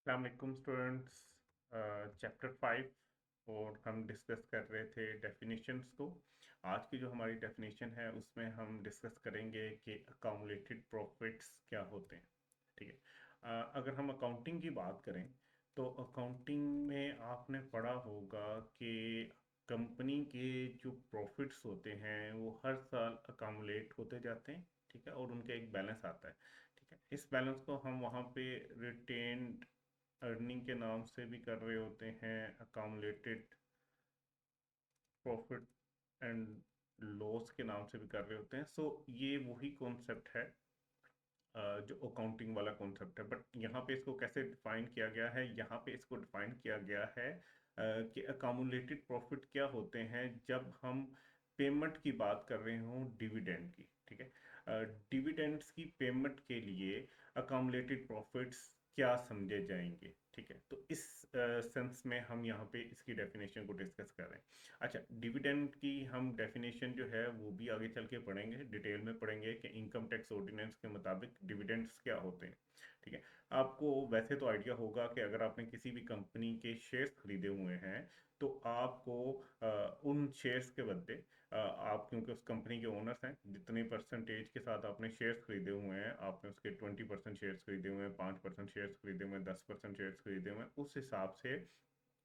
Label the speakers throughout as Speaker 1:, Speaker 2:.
Speaker 1: अस्सलाम वालेकुम students. Chapter 5 और हम डिस्कस कर रहे थे डेफिनेशंस को। आज की जो हमारी डेफिनेशन है उसमें हम डिस्कस करेंगे कि अकामुलेटेड प्रॉफिट्स क्या होते हैं। ठीक है। अगर हम अकाउंटिंग की बात करें तो अकाउंटिंग में आपने पढ़ा होगा कि कंपनी के जो प्रॉफिट्स होते हैं वो हर साल अकामुलेट होते जाते हैं। ठीक है, और उनका एक बैलेंस आता है। ठीक है, इस बैलेंस को हम वहाँ पे रिटेन्ड अर्निंग के नाम से भी कर रहे होते हैं, अकामुलेटेड प्रॉफिट एंड लॉस के नाम से भी कर रहे होते हैं। सो ये वही कॉन्सेप्ट है जो अकाउंटिंग वाला कॉन्सेप्ट है, बट यहाँ पे इसको कैसे डिफाइन किया गया है? यहाँ पे इसको डिफाइन किया गया है कि अकामुलेटेड प्रॉफिट क्या होते हैं जब हम पेमेंट की बात कर रहे हों डिविडेंड की। ठीक है, डिविडेंड्स की पेमेंट के लिए अकामुलेटेड प्रॉफिट्स क्या समझे जाएंगे। ठीक है, तो इस सेंस में हम यहाँ पे इसकी डेफिनेशन को डिस्कस कर रहे हैं। अच्छा, डिविडेंड की हम डेफिनेशन जो है वो भी आगे चल के पढ़ेंगे, डिटेल में पढ़ेंगे कि इनकम टैक्स ऑर्डिनेंस के मुताबिक डिविडेंड्स क्या होते हैं। ठीक है, आपको वैसे तो आइडिया होगा कि अगर आपने किसी भी कंपनी के शेयर्स खरीदे हुए हैं तो आपको उन शेयर्स के बदले आप क्योंकि उस कंपनी के ओनर्स हैं, जितने परसेंटेज के साथ आपने शेयर्स खरीदे हुए हैं, आपने उसके 20% शेयर्स खरीदे हुए हैं, 5% शेयर्स खरीदे हुए हैं, 10% शेयर्स खरीदे हुए हैं, उस हिसाब से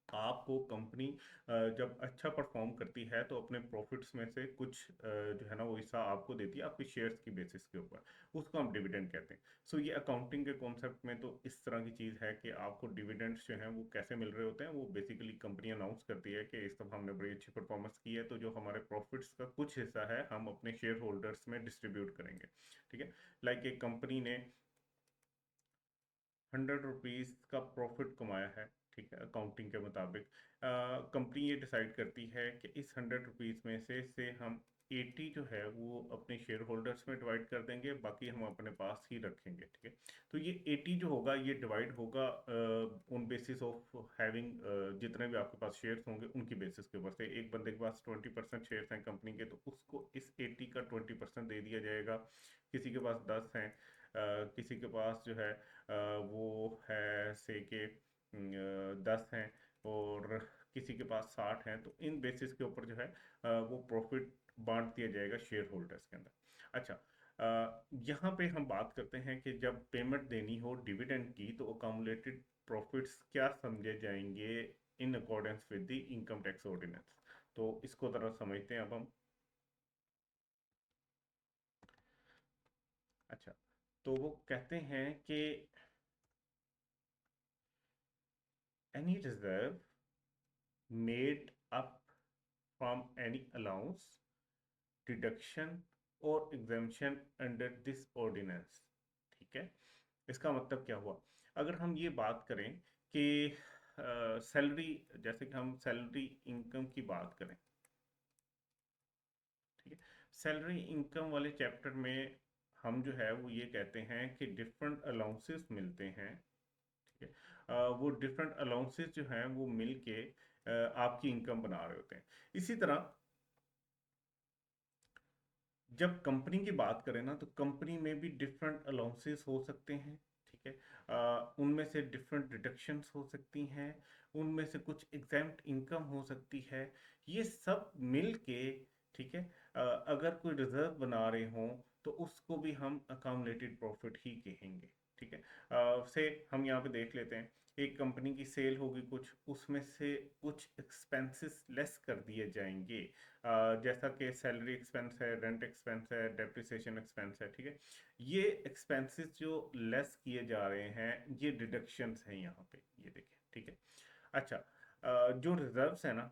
Speaker 1: आपको कंपनी जब अच्छा परफॉर्म करती है तो अपने प्रॉफिट्स में से कुछ जो है ना वो हिस्सा आपको देती है आपके शेयर्स की बेसिस के ऊपर। उसको हम डिविडेंड कहते हैं। सो ये अकाउंटिंग के कॉन्सेप्ट में तो इस तरह की चीज़ है कि आपको डिविडेंड्स जो हैं वो कैसे मिल रहे होते हैं, वो बेसिकली कंपनी अनाउंस करती है कि इस दफ़ा हमने बड़ी अच्छी परफॉर्मेंस की है, तो जो हमारे प्रॉफिट्स का कुछ हिस्सा है हम अपने शेयर होल्डर्स में डिस्ट्रीब्यूट करेंगे। ठीक है, लाइक एक कंपनी ने 100 रुपीज़ का प्रॉफिट कमाया है। ठीक है, अकाउंटिंग के मुताबिक कंपनी ये डिसाइड करती है कि इस 100 रुपीज़ में से हम 80 जो है वो अपने शेयर होल्डर्स में डिवाइड कर देंगे, बाकी हम अपने पास ही रखेंगे। ठीक है, तो ये 80 जो होगा ये डिवाइड होगा ऑन बेसिस ऑफ हैविंग, जितने भी आपके पास शेयर्स होंगे उनकी बेसिस के ऊपर से। एक बंदे के पास 20% शेयर्स हैं कंपनी के, तो उसको इस 80 का 20% दे दिया जाएगा। किसी के पास 10 हैं, किसी के पास जो है वो है से के 10 हैं, और किसी के पास 60 हैं, तो इन बेसिस के ऊपर जो है वो प्रॉफिट बांट दिया जाएगा शेयर होल्डर्स के अंदर। अच्छा, यहाँ पे हम बात करते हैं कि जब पेमेंट देनी हो डिविडेंड की तो अकामुलेटेड प्रॉफिट्स क्या समझे जाएंगे in accordance with the income tax ordinance. तो इसको जरा समझते हैं अब हम। अच्छा, तो वो कहते हैं कि any reserve made up from any allowance, deduction or exemption under this ordinance। ठीक है, इसका मतलब क्या हुआ? अगर हम ये बात करें कि सैलरी, जैसे कि हम सैलरी इनकम की बात करें। ठीक है, सैलरी इनकम वाले चैप्टर में हम जो है वो ये कहते हैं कि डिफरेंट अलाउंसेस मिलते हैं। ठीक है, वो डिफरेंट अलाउंसेस जो हैं वो मिल के आपकी इनकम बना रहे होते हैं। इसी तरह जब कंपनी की बात करें ना तो कंपनी में भी डिफरेंट अलाउंसेस हो सकते हैं। ठीक है, उनमें से डिफरेंट डिडक्शंस हो सकती हैं, उनमें से कुछ एग्जैम्प्ट इनकम हो सकती है। ये सब मिल के, ठीक है, अगर कोई रिजर्व बना रहे हों तो उसको भी हम अकाउमुलेटेड प्रॉफिट ही कहेंगे। ठीक है, से हम यहाँ पे देख लेते हैं, एक कंपनी की सेल होगी कुछ, उसमें से कुछ एक्सपेंसेस लेस कर दिए जाएंगे, जैसा कि सैलरी एक्सपेंस है, रेंट एक्सपेंस है, डेप्रिसिएशन एक्सपेंस है। ठीक है, ये एक्सपेंसेस जो लेस किए जा रहे हैं ये डिडक्शंस हैं यहाँ पे, ये देखें। ठीक है, अच्छा, जो रिजर्व्स है ना,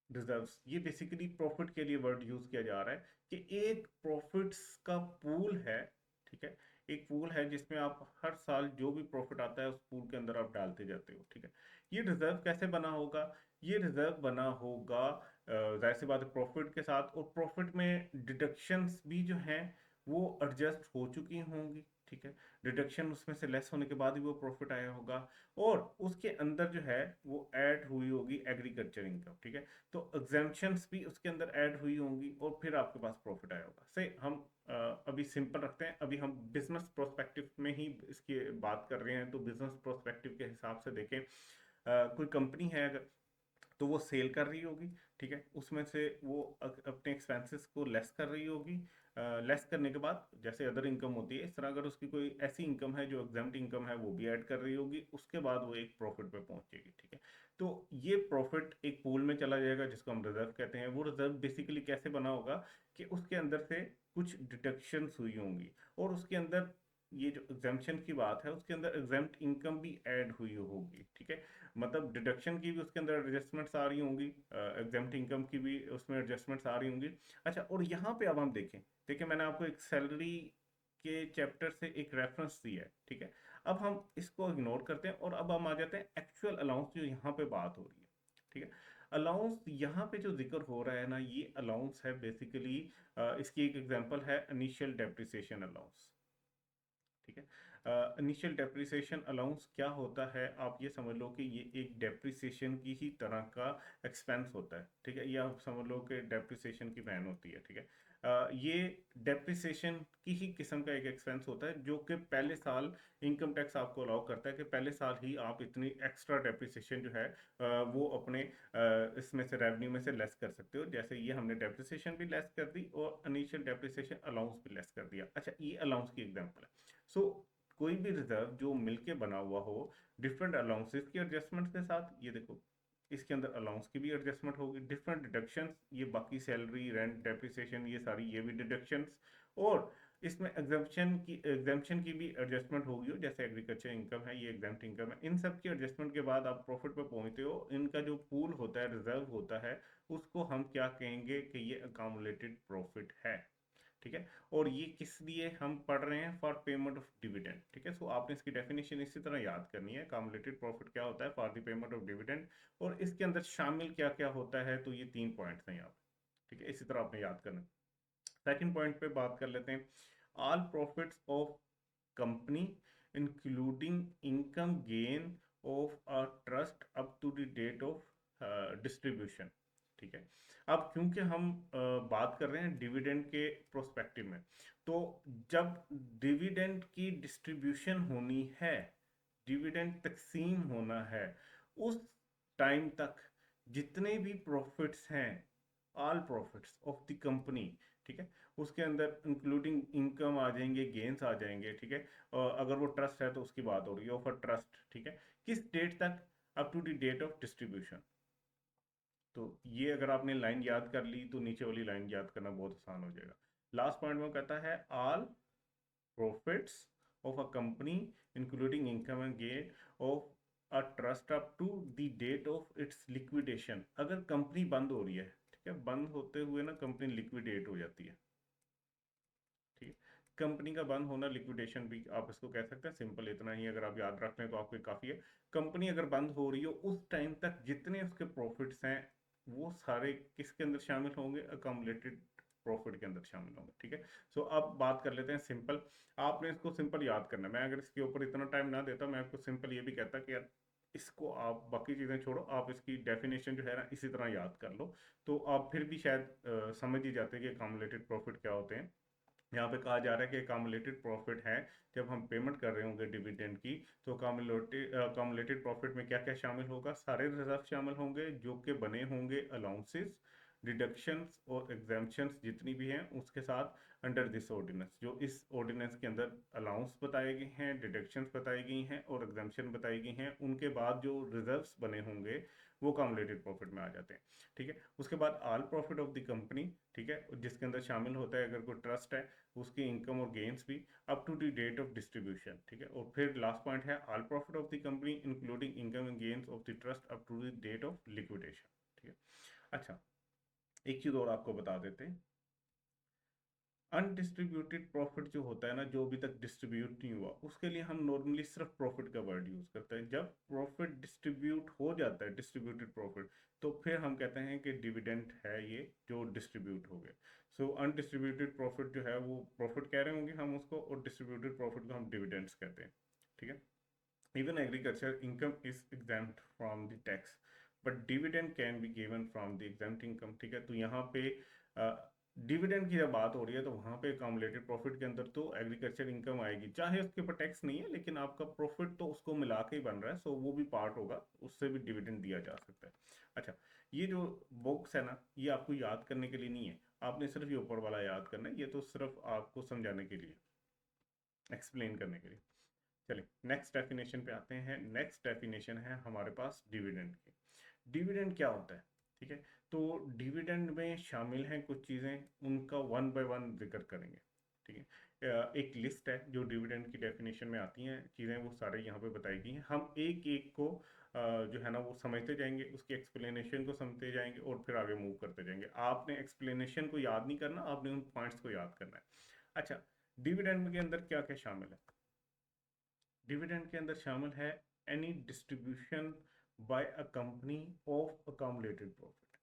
Speaker 1: रिजर्व्स ये बेसिकली प्रॉफिट के लिए वर्ड यूज किया जा रहा है कि एक प्रॉफिट्स का पूल है। ठीक है, एक पूल है जिसमें आप हर साल जो भी प्रॉफिट आता है उस पूल के अंदर आप डालते जाते हो। ठीक है, ये रिजर्व कैसे बना होगा? ये रिजर्व बना होगा जाहिर सी बात है प्रॉफिट के साथ, और प्रॉफिट में डिडक्शंस भी जो हैं वो एडजस्ट हो चुकी होंगी। ठीक है, डिडक्शन उसमें से लेस होने के बाद ही वो प्रॉफिट आया होगा, और उसके अंदर जो है वो ऐड हुई होगी एग्रीकल्चर इनकम, ठीक है, तो एग्जेम्पशंस भी उसके अंदर ऐड हुई होंगी और फिर आपके पास प्रॉफिट आया होगा। से हम अभी सिंपल रखते हैं, अभी हम बिजनेस प्रोस्पेक्टिव में ही इसकी बात कर रहे हैं, तो बिजनेस प्रोस्पेक्टिव के हिसाब से देखें, कोई कंपनी है अगर, तो वो सेल कर रही होगी, ठीक है, उसमें से वो अपने एक्सपेंसेस को लेस कर रही होगी, लेस करने के बाद जैसे अदर इनकम होती है, इस तरह अगर उसकी कोई ऐसी इनकम है जो एग्जाम्प्ट इनकम है वो भी ऐड कर रही होगी, उसके बाद वो एक प्रॉफिट पे पहुंचेगी, ठीक है। तो ये प्रॉफिट एक पूल में चला जाएगा जिसको हम रिजर्व कहते हैं। वो रिजर्व बेसिकली कैसे बना होगा कि उसके अंदर से कुछ डिडक्शंस हुई होंगी, और उसके अंदर ये जो एग्जाम्पशन की बात है उसके अंदर एग्जाम्प्ट इनकम भी ऐड हुई होगी, ठीक है, मतलब डिडक्शन की भी उसके अंदर एडजस्टमेंट्स आ रही होंगी, एग्जाम्प्ट इनकम की भी उसमें एडजस्टमेंट्स आ रही होंगी। अच्छा, और यहाँ पे अब हम देखें, देखिए मैंने आपको एक सैलरी के चैप्टर से एक रेफरेंस दिया है, ठीक है, अब हम इसको इग्नोर करते हैं और अब हम आ जाते हैं एक्चुअल अलाउंस जो यहाँ पे बात हो रही है, ठीक है। अलाउंस यहाँ पे जो जिक्र हो रहा है ना, ये अलाउंस है बेसिकली, इसकी एक एग्जांपल है इनिशियल डेप्रिसिएशन अलाउंस, ठीक है। इनिशियल डेप्रिसिएशन अलाउंस क्या होता है, आप ये समझ लो कि ये एक डेप्रिसिएशन की ही तरह का एक्सपेंस होता है, ठीक है, या आप समझ लो कि डेप्रिसिएशन की वैन होती है, ठीक है। ये डेप्रिसिएशन की ही किस्म का एक एक्सपेंस होता है जो कि पहले साल इनकम टैक्स आपको अलाउ करता है कि पहले साल ही आप इतनी एक्स्ट्रा डेप्रिसिएशन जो है वो अपने इसमें से रेवेन्यू में से लेस कर सकते हो। जैसे ये हमने डेप्रिसिएशन भी लेस कर दी और इनिशियल डेप्रिसिएशन अलाउंस भी लेस कर दिया। अच्छा, ये अलाउंस की एग्जांपल है। सो कोई भी रिजर्व जो मिलके बना हुआ हो डिफरेंट अलाउंसेस की एडजस्टमेंट के साथ, ये देखो इसके अंदर अलाउंस की भी एडजस्टमेंट होगी, डिफरेंट डिडक्शंस, ये बाकी सैलरी रेंट डेप्रिसिएशन ये सारी ये भी डिडक्शंस, और इसमें एग्जाम्पशन की भी एडजस्टमेंट होगी हो, जैसे एग्रीकल्चर इनकम है, ये एग्जाम्प्ट इनकम है, इन सब की एडजस्टमेंट के बाद आप प्रॉफिट पे पहुंचते हो। इनका जो पूल होता है, रिजर्व होता है, उसको हम क्या कहेंगे कि ये अकामुलेटेड प्रॉफिट है, ठीक है। और ये किस लिए हम पढ़ रहे हैं, फॉर पेमेंट ऑफ डिविडेंड, ठीक है। सो आपने इसकी डेफिनेशन इसी तरह याद करनी है, अकामुलेटेड प्रॉफिट क्या होता है, for the payment of dividend, और इसके अंदर शामिल क्या क्या होता है, तो ये 3 पॉइंट्स हैं यहाँ पे, ठीक है, इसी तरह आपने याद करना है। सेकंड पॉइंट पे बात कर लेते हैं, all profits of company including income gain of a trust up to the date of distribution, ठीक है। अब क्योंकि हम बात कर रहे हैं डिविडेंड के प्रोस्पेक्टिव में, तो जब डिविडेंड की डिस्ट्रीब्यूशन होनी है, डिविडेंड तकसीम होना है, उस टाइम तक जितने भी प्रॉफिट्स हैं, all profits of the company, ठीक है, उसके अंदर इंक्लूडिंग इनकम आ जाएंगे, गेन्स आ जाएंगे, ठीक है, और अगर वो ट्रस्ट है तो उसकी बात हो रही है, ऑफ अ ट्रस्ट, ठीक है, किस डेट तक, up to the date of distribution. तो ये अगर आपने लाइन याद कर ली तो नीचे वाली लाइन याद करना बहुत आसान हो जाएगा। लास्ट पॉइंट में कहता है all profits of a company including income and gain of a trust up to the date of its liquidation. अगर कंपनी बंद हो रही है, ठीक है, बंद होते हुए ना कंपनी लिक्विडेट हो जाती है, ठीक है, कंपनी का बंद होना लिक्विडेशन भी आप इसको कह सकते हैं, सिंपल इतना ही अगर आप याद रख लें तो आपको काफ़ी है। कंपनी अगर बंद हो रही हो उस टाइम तक जितने उसके प्रॉफिट्स हैं वो सारे किसके अंदर शामिल होंगे, अकामुलेटेड प्रॉफिट के अंदर शामिल होंगे, ठीक है। सो अब बात कर लेते हैं सिंपल, आपने इसको सिंपल याद करना है। मैं अगर इसके ऊपर इतना टाइम ना देता, मैं आपको सिंपल ये भी कहता कि यार इसको आप बाकी चीज़ें छोड़ो, आप इसकी डेफिनेशन जो है ना इसी तरह याद कर लो, तो आप फिर भी शायद समझ ही जाते हैं कि अकामुलेटेड प्रॉफिट क्या होते हैं। यहाँ पे कहा जा रहा है कि अकामुलेटेड प्रॉफिट है जब हम पेमेंट कर रहे होंगे डिविडेंड की, तो अकामुलेटेड प्रॉफिट में क्या क्या शामिल होगा, सारे रिजर्व शामिल होंगे जो कि बने होंगे अलाउंसेस, डिडक्शंस और एग्जाम्पशंस जितनी भी हैं उसके साथ, अंडर दिस ऑर्डिनेंस, जो इस ऑर्डिनेंस के अंदर अलाउंस बताए गए हैं, डिडक्शंस बताई गई हैं और एग्जाम्पशन बताई गई हैं, उनके बाद जो रिजर्व्स बने होंगे वो अकामुलेटेड प्रॉफिट में आ जाते हैं, ठीक है। उसके बाद all profit of the company, ठीक है, जिसके अंदर शामिल होता है अगर कोई ट्रस्ट है उसकी इनकम और गेन्स भी, up to the date of distribution, ठीक है। और फिर लास्ट पॉइंट है all profit of the company including income and gains of the trust up to the date of liquidation, ठीक है। अच्छा, एक चीज और आपको बता देते हैं, अनडिस्ट्रीब्यूटेड प्रॉफिट जो होता है ना, जो अभी तक डिस्ट्रीब्यूट नहीं हुआ, उसके लिए हम नॉर्मली सिर्फ प्रॉफिट का वर्ड यूज करते हैं। जब प्रॉफिट डिस्ट्रीब्यूट हो जाता है, डिस्ट्रीब्यूटेड प्रॉफिट, तो फिर हम कहते हैं कि डिविडेंड है ये जो डिस्ट्रीब्यूट हो गया। सो अनडिस्ट्रीब्यूटेड प्रॉफिट जो है वो प्रॉफिट कह रहे होंगे हम उसको, और डिस्ट्रीब्यूटेड प्रॉफिट को हम डिविडेंड्स कहते हैं। ठीक है। Even agriculture income is exempt from the tax, but dividend can be given from the exempt income। ठीक है। तो यहाँ पे डिविडेंड की जब बात हो रही है तो वहाँ पे अकामुलेटेड प्रॉफिट के अंदर तो एग्रीकल्चर इनकम आएगी, चाहे उसके ऊपर टैक्स नहीं है, लेकिन आपका प्रॉफिट तो उसको मिला के ही बन रहा है, सो वो भी पार्ट होगा, उससे भी डिविडेंड दिया जा सकता है। अच्छा, ये जो बॉक्स है ना, ये आपको याद करने के लिए नहीं है, आपने सिर्फ ये ऊपर वाला याद करना है, ये तो सिर्फ आपको समझाने के लिए, एक्सप्लेन करने के लिए। चलिए नेक्स्ट डेफिनेशन पे आते हैं। नेक्स्ट डेफिनेशन है हमारे पास डिविडेंड की। डिविडेंड क्या होता है? ठीक है। तो डिविडेंड में शामिल हैं कुछ चीज़ें, उनका वन बाय वन जिक्र करेंगे। ठीक है। एक लिस्ट है जो डिविडेंड की डेफिनेशन में आती हैं चीज़ें, वो सारे यहाँ पे बताई गई हैं। हम एक एक को जो है ना वो समझते जाएंगे, उसकी एक्सप्लेनेशन को समझते जाएंगे और फिर आगे मूव करते जाएंगे। आपने एक्सप्लेनेशन को याद नहीं करना, आपने उन पॉइंट्स को याद करना है। अच्छा, डिविडेंड के अंदर क्या क्या शामिल है? डिविडेंड के अंदर शामिल है any distribution by a company of accumulated profit.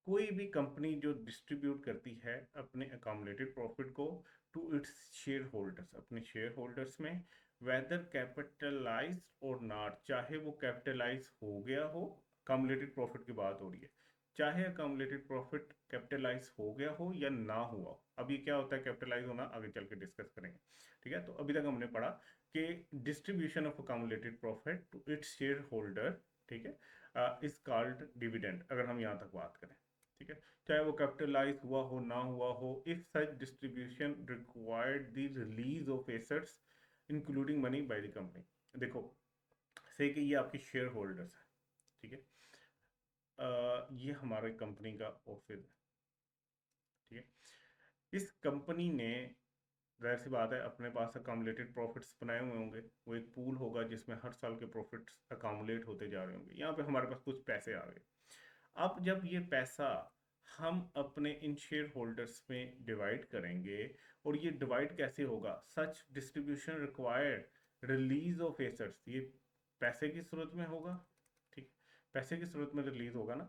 Speaker 1: कोई भी कंपनी जो डिस्ट्रीब्यूट करती है अपने अकामुलेटेड प्रॉफिट को टू इट्स शेयर होल्डर्स, अपने शेयर होल्डर्स में, वेदर कैपिटलाइज और नॉट, चाहे वो कैपिटलाइज हो गया हो, अकामुलेटेड प्रॉफिट की बात हो रही है, चाहे अकामुलेटेड प्रॉफिट कैपिटलाइज हो गया हो या ना हुआ हो। अब ये क्या होता है कैपिटलाइज होना, आगे चल के डिस्कस करेंगे। ठीक है। तो अभी तक हमने पढ़ा कि distribution of accumulated profit to its share holder, ठीक है, इज कॉल्ड डिविडेंड, अगर हम यहाँ तक बात करें। ठीक है। चाहे वो कैपिटलाइज हुआ हो ना हुआ हो, if such distribution required the release of assets including money by the company. देखो, से कि ये आपके शेयर होल्डर्स है। ठीक है। ये हमारे कंपनी का ऑफिस है। ठीक है। इस कंपनी ने, जाहिर सी बात है, अपने पास अकामुलेटेड प्रॉफिट्स बनाए हुए होंगे, वो एक पूल होगा जिसमें हर साल के प्रॉफिट्स अकामुलेट होते जा रहे होंगे। यहाँ पे हमारे पास कुछ पैसे आ गए। अब जब ये पैसा हम अपने इन शेयर होल्डर्स में डिवाइड करेंगे, और ये डिवाइड कैसे होगा? Such distribution required release of assets, ये पैसे की सूरत में होगा। ठीक, पैसे की सूरत में रिलीज होगा ना,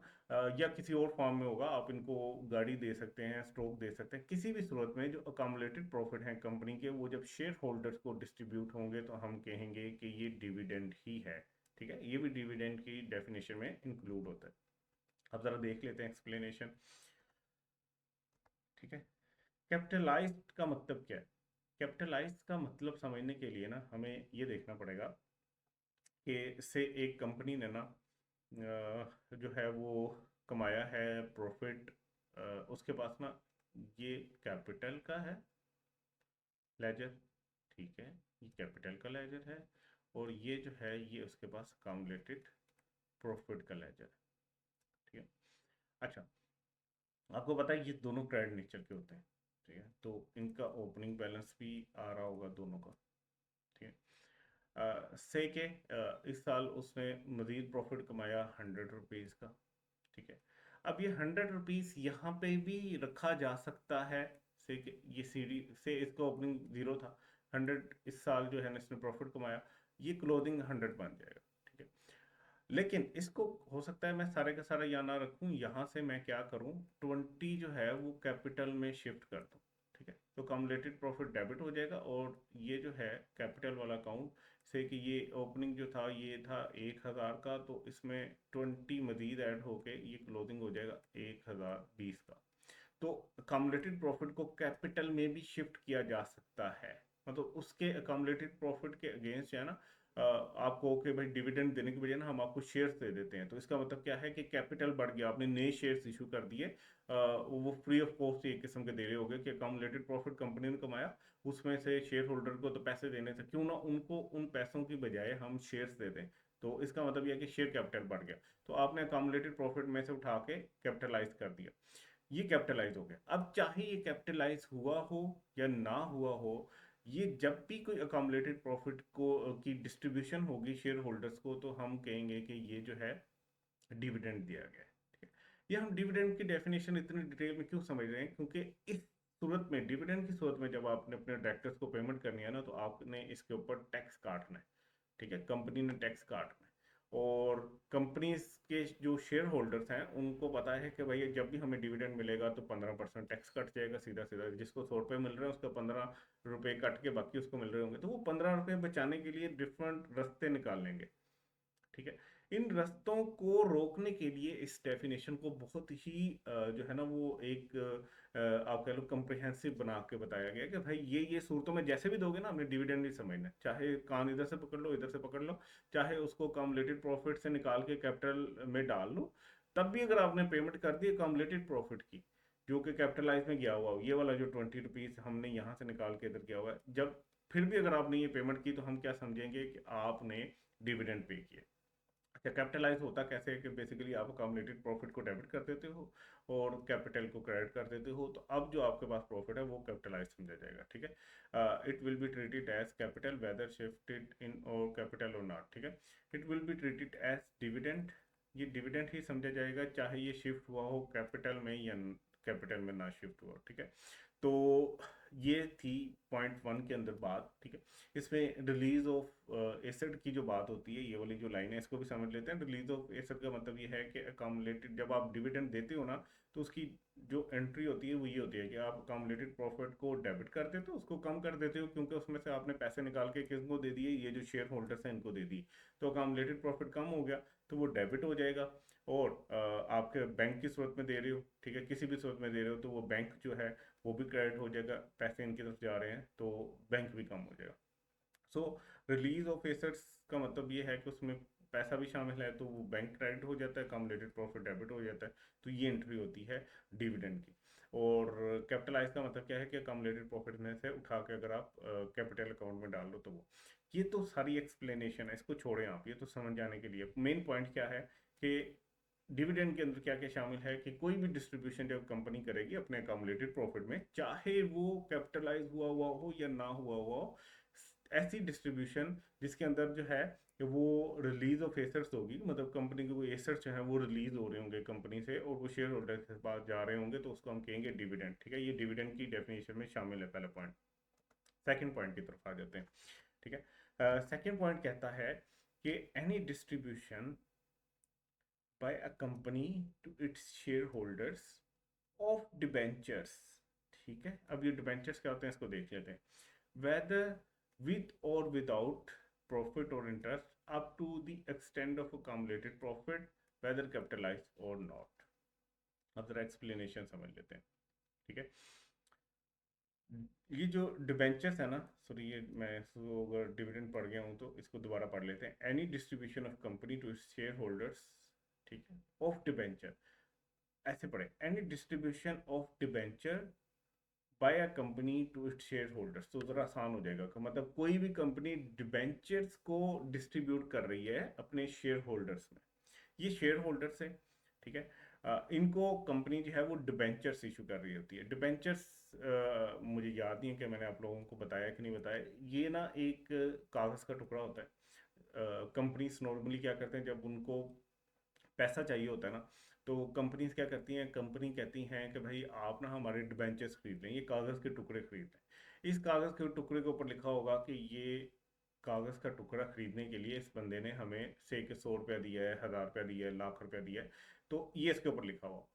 Speaker 1: या किसी और फॉर्म में होगा, आप इनको गाड़ी दे सकते हैं, स्टॉक दे सकते हैं, किसी भी सूरत में जो अकामुलेटेड प्रॉफिट है कंपनी के, वो जब शेयर होल्डर्स को डिस्ट्रीब्यूट होंगे तो हम कहेंगे कि ये डिविडेंड ही है। ठीक है। ये भी डिविडेंड की डेफिनेशन में इंक्लूड होता है। अब जरा देख लेते हैं एक्सप्लेनेशन। ठीक है। कैपिटलाइज्ड का मतलब क्या है? कैपिटलाइज्ड का मतलब समझने के लिए ना हमें ये देखना पड़ेगा कि से एक कंपनी ने ना जो है वो कमाया है प्रॉफिट, उसके पास ना ये कैपिटल का है लेजर। ठीक है। ये कैपिटल का लेजर है, और ये जो है ये उसके पास अकामुलेटेड प्रॉफिट का लेजर है। ठीक है। अच्छा, आपको पता है ये दोनों क्रेडिट नेचर के होते हैं। ठीक है। तो इनका ओपनिंग बैलेंस भी आ रहा होगा दोनों का। ठीक है। से के इस साल उसने मजीद प्रॉफिट कमाया 100 रुपीज़ का। ठीक है। अब ये 100 रुपीज़ यहाँ पे भी रखा जा सकता है, से के ये सीडी से इसका ओपनिंग 0 था, 100 इस साल जो है ना इसने प्रॉफिट कमाया, ये क्लोजिंग 100 बन जाएगा। ठीक है। लेकिन इसको हो सकता है मैं सारे का सारा यहाँ ना रखूँ, यहाँ से मैं क्या करूँ, 20 जो है वो कैपिटल में शिफ्ट कर दूँ। ठीक है। तो कम्युलेटेड प्रॉफिट डेबिट हो जाएगा, और ये जो है कैपिटल वाला अकाउंट, से कि ये ओपनिंग जो था ये था 1000 का, तो इसमें 20 मजीद ऐड होके ये क्लोजिंग हो जाएगा 1020 का। तो कम्युलेटेड प्रॉफिट को कैपिटल में भी शिफ्ट किया जा सकता है, मतलब उसके अकामुलेटेड प्रॉफिट के अगेंस्ट है ना, आपको कि भाई डिविडेंड देने की बजाय ना हम आपको शेयर्स दे देते हैं, तो इसका मतलब क्या है कि कैपिटल बढ़ गया, आपने नए शेयर्स इशू कर दिए, वो फ्री ऑफ कॉस्ट एक किस्म के दे रहे होगे कि अकामुलेटेड प्रॉफिट कंपनी ने कमाया, उसमें से शेयर होल्डर को तो पैसे देने थे, क्यों ना उनको उन पैसों की बजाय हम शेयर्स दे दें। तो इसका मतलब यह है कि शेयर कैपिटल बढ़ गया, तो आपने अकामुलेटेड प्रॉफिट में से उठा के कैपिटलाइज कर दिया, ये कैपिटलाइज हो गया। अब चाहे ये कैपिटलाइज हुआ हो या ना हुआ हो, ये जब भी कोई अकामुलेटेड प्रॉफिट को की डिस्ट्रीब्यूशन होगी शेयर होल्डर्स को, तो हम कहेंगे कि ये जो है डिविडेंड दिया गया है। ठीक है। ये हम डिविडेंड की डेफिनेशन इतनी डिटेल में क्यों समझ रहे हैं, क्योंकि इस सूरत में, डिविडेंड की सूरत में जब आपने अपने डायरेक्टर्स को पेमेंट करनी है ना, तो आपने इसके ऊपर टैक्स काटना है। ठीक है, कंपनी ने टैक्स काटना है। और कंपनीज के जो शेयर होल्डर्स हैं उनको पता है कि भाई जब भी हमें डिविडेंड मिलेगा तो 15% टैक्स कट जाएगा सीधा सीधा। जिसको 100 रुपये मिल रहे हैं उसका 15 रुपये कट के बाकी उसको मिल रहे होंगे, तो वो 15 रुपये बचाने के लिए डिफरेंट रास्ते निकाल लेंगे। ठीक है, इन रास्तों को रोकने के लिए इस डेफिनेशन को बहुत ही जो है ना वो एक आप कह लो कंप्रिहेंसिव बना के बताया गया कि भाई ये सूरतों में जैसे भी दोगे ना, हमने डिविडेंड नहीं समझना, चाहे कान इधर से पकड़ लो इधर से पकड़ लो, चाहे उसको कम्युलेटेड प्रॉफिट से निकाल के कैपिटल में डाल लो, तब भी अगर आपने पेमेंट कर दी कम्युलेटेड प्रॉफिट की जो कि कैपिटलाइज में गया हुआ हो, ये वाला जो 20 रुपीज हमने यहाँ से निकाल के इधर गया हुआ है, जब फिर भी अगर आपने ये पेमेंट की तो हम क्या समझेंगे कि आपने डिविडेंड पे किया। अच्छा, कैपिटलाइज होता कैसे है कि बेसिकली आप अकाउमुलेटेड प्रॉफिट को डेबिट कर देते हो और कैपिटल को क्रेडिट कर देते हो, तो अब जो आपके पास प्रॉफिट है वो कैपिटलाइज समझा जाएगा। ठीक है, it will be treated as capital whether shifted in और कैपिटल और नॉट। ठीक है, it will be treated as dividend, ये डिविडेंड ही समझा जाएगा चाहे ये शिफ्ट हुआ हो कैपिटल में या कैपिटल में ना शिफ्ट हुआ। ठीक है, तो ये थी पॉइंट 1 के अंदर बात। ठीक है, इसमें रिलीज ऑफ एसेट की जो बात होती है, ये वाली जो लाइन है इसको भी समझ लेते हैं। रिलीज ऑफ एसेट का मतलब ये है कि अकामुलेटेड जब आप डिविडेंड देते हो ना, तो उसकी जो एंट्री होती है वो ये होती है कि आप अकामुलेटेड प्रॉफिट को डेबिट कर देते हो, उसको कम कर देते हो, क्योंकि उसमें से आपने पैसे निकाल के किसको दे दिए, ये जो शेयर होल्डर्स हैं इनको दे दिए, तो अकामुलेटेड प्रॉफिट कम हो गया तो वो डेबिट हो जाएगा। और आपके बैंक की सूरत में दे रहे हो, ठीक है, किसी भी सूरत में दे रहे हो, तो वो बैंक जो है वो भी क्रेडिट हो जाएगा, पैसे इनकी तरफ जा रहे हैं तो बैंक भी कम हो जाएगा। सो रिलीज ऑफ एसेट्स का मतलब ये है कि उसमें पैसा भी शामिल है तो वो बैंक क्रेडिट हो जाता है, कम्युलेटेड प्रॉफिट डेबिट हो जाता है, तो ये एंट्री होती है डिविडेंड की। और कैपिटलाइज का मतलब क्या है कि कम्युलेटेड प्रॉफिट में से उठा के अगर आप कैपिटल अकाउंट में डाल दो तो वो, ये तो सारी एक्सप्लेनेशन है, इसको छोड़ें आप, ये तो समझ जाने के लिए मेन पॉइंट क्या है कि डिविडेंड के अंदर क्या क्या शामिल है कि कोई भी डिस्ट्रीब्यूशन जब कंपनी करेगी अपने अकामुलेटेड प्रॉफिट में, चाहे वो कैपिटलाइज हुआ हुआ हो या ना हुआ हुआ हो, ऐसी डिस्ट्रीब्यूशन जिसके अंदर जो है कि वो रिलीज ऑफ एसेट्स होगी, मतलब कंपनी के वो एसेट्स जो हैं वो रिलीज हो रहे होंगे कंपनी से और वो शेयर होल्डर के पास जा रहे होंगे, तो उसको हम कहेंगे डिविडेंड। ठीक है, ये डिविडेंड की डेफिनेशन में शामिल है पहला पॉइंट। सेकंड पॉइंट की तरफ आ जाते हैं। ठीक है, सेकंड पॉइंट कहता है कि any distribution by a company to its shareholders of debentures। ठीक है, अब ये डिबेंचर्स क्या होते हैं इसको देख लेते हैं। whether with or without profit or interest up to the extent of accumulated profit whether capitalized or not। अब जरा एक्सप्लेनेशन समझ लेते हैं। ठीक है, ये जो डिबेंचर्स है ना, सॉरी ये मैं इसको अगर डिविडेंड पढ़ गया हूँ तो इसको दोबारा पढ़ लेते हैं। Any distribution of company to shareholders, ठीक है, ऑफ डिबेंचर, ऐसे पढ़े, any distribution of debenture by a company to its share holders, तो जरा आसान हो जाएगा कि मतलब कोई भी कंपनी डिबेंचर्स को डिस्ट्रीब्यूट कर रही है अपने शेयर होल्डर्स में, ये शेयर होल्डर्स है। ठीक है, इनको कंपनी जो है वो डिबेंचर्स इशू कर रही होती है। डिबेंचर्स मुझे याद नहीं है कि मैंने आप लोगों को बताया कि नहीं बताया, ये ना एक कागज़ का टुकड़ा होता है। कंपनीज नॉर्मली क्या करते हैं जब उनको पैसा चाहिए होता है ना, तो कंपनीज क्या करती हैं, कंपनी कहती हैं कि भाई आप ना हमारे डिबेंचर्स खरीद लें, ये कागज़ के टुकड़े खरीद लें। इस कागज़ के टुकड़े के ऊपर लिखा होगा कि ये कागज़ का टुकड़ा खरीदने के लिए इस बंदे ने हमें से कि 100 रुपया दिया है, 1000 रुपया दिया है, लाख रुपया दिया है, तो ये इसके ऊपर लिखा हुआ।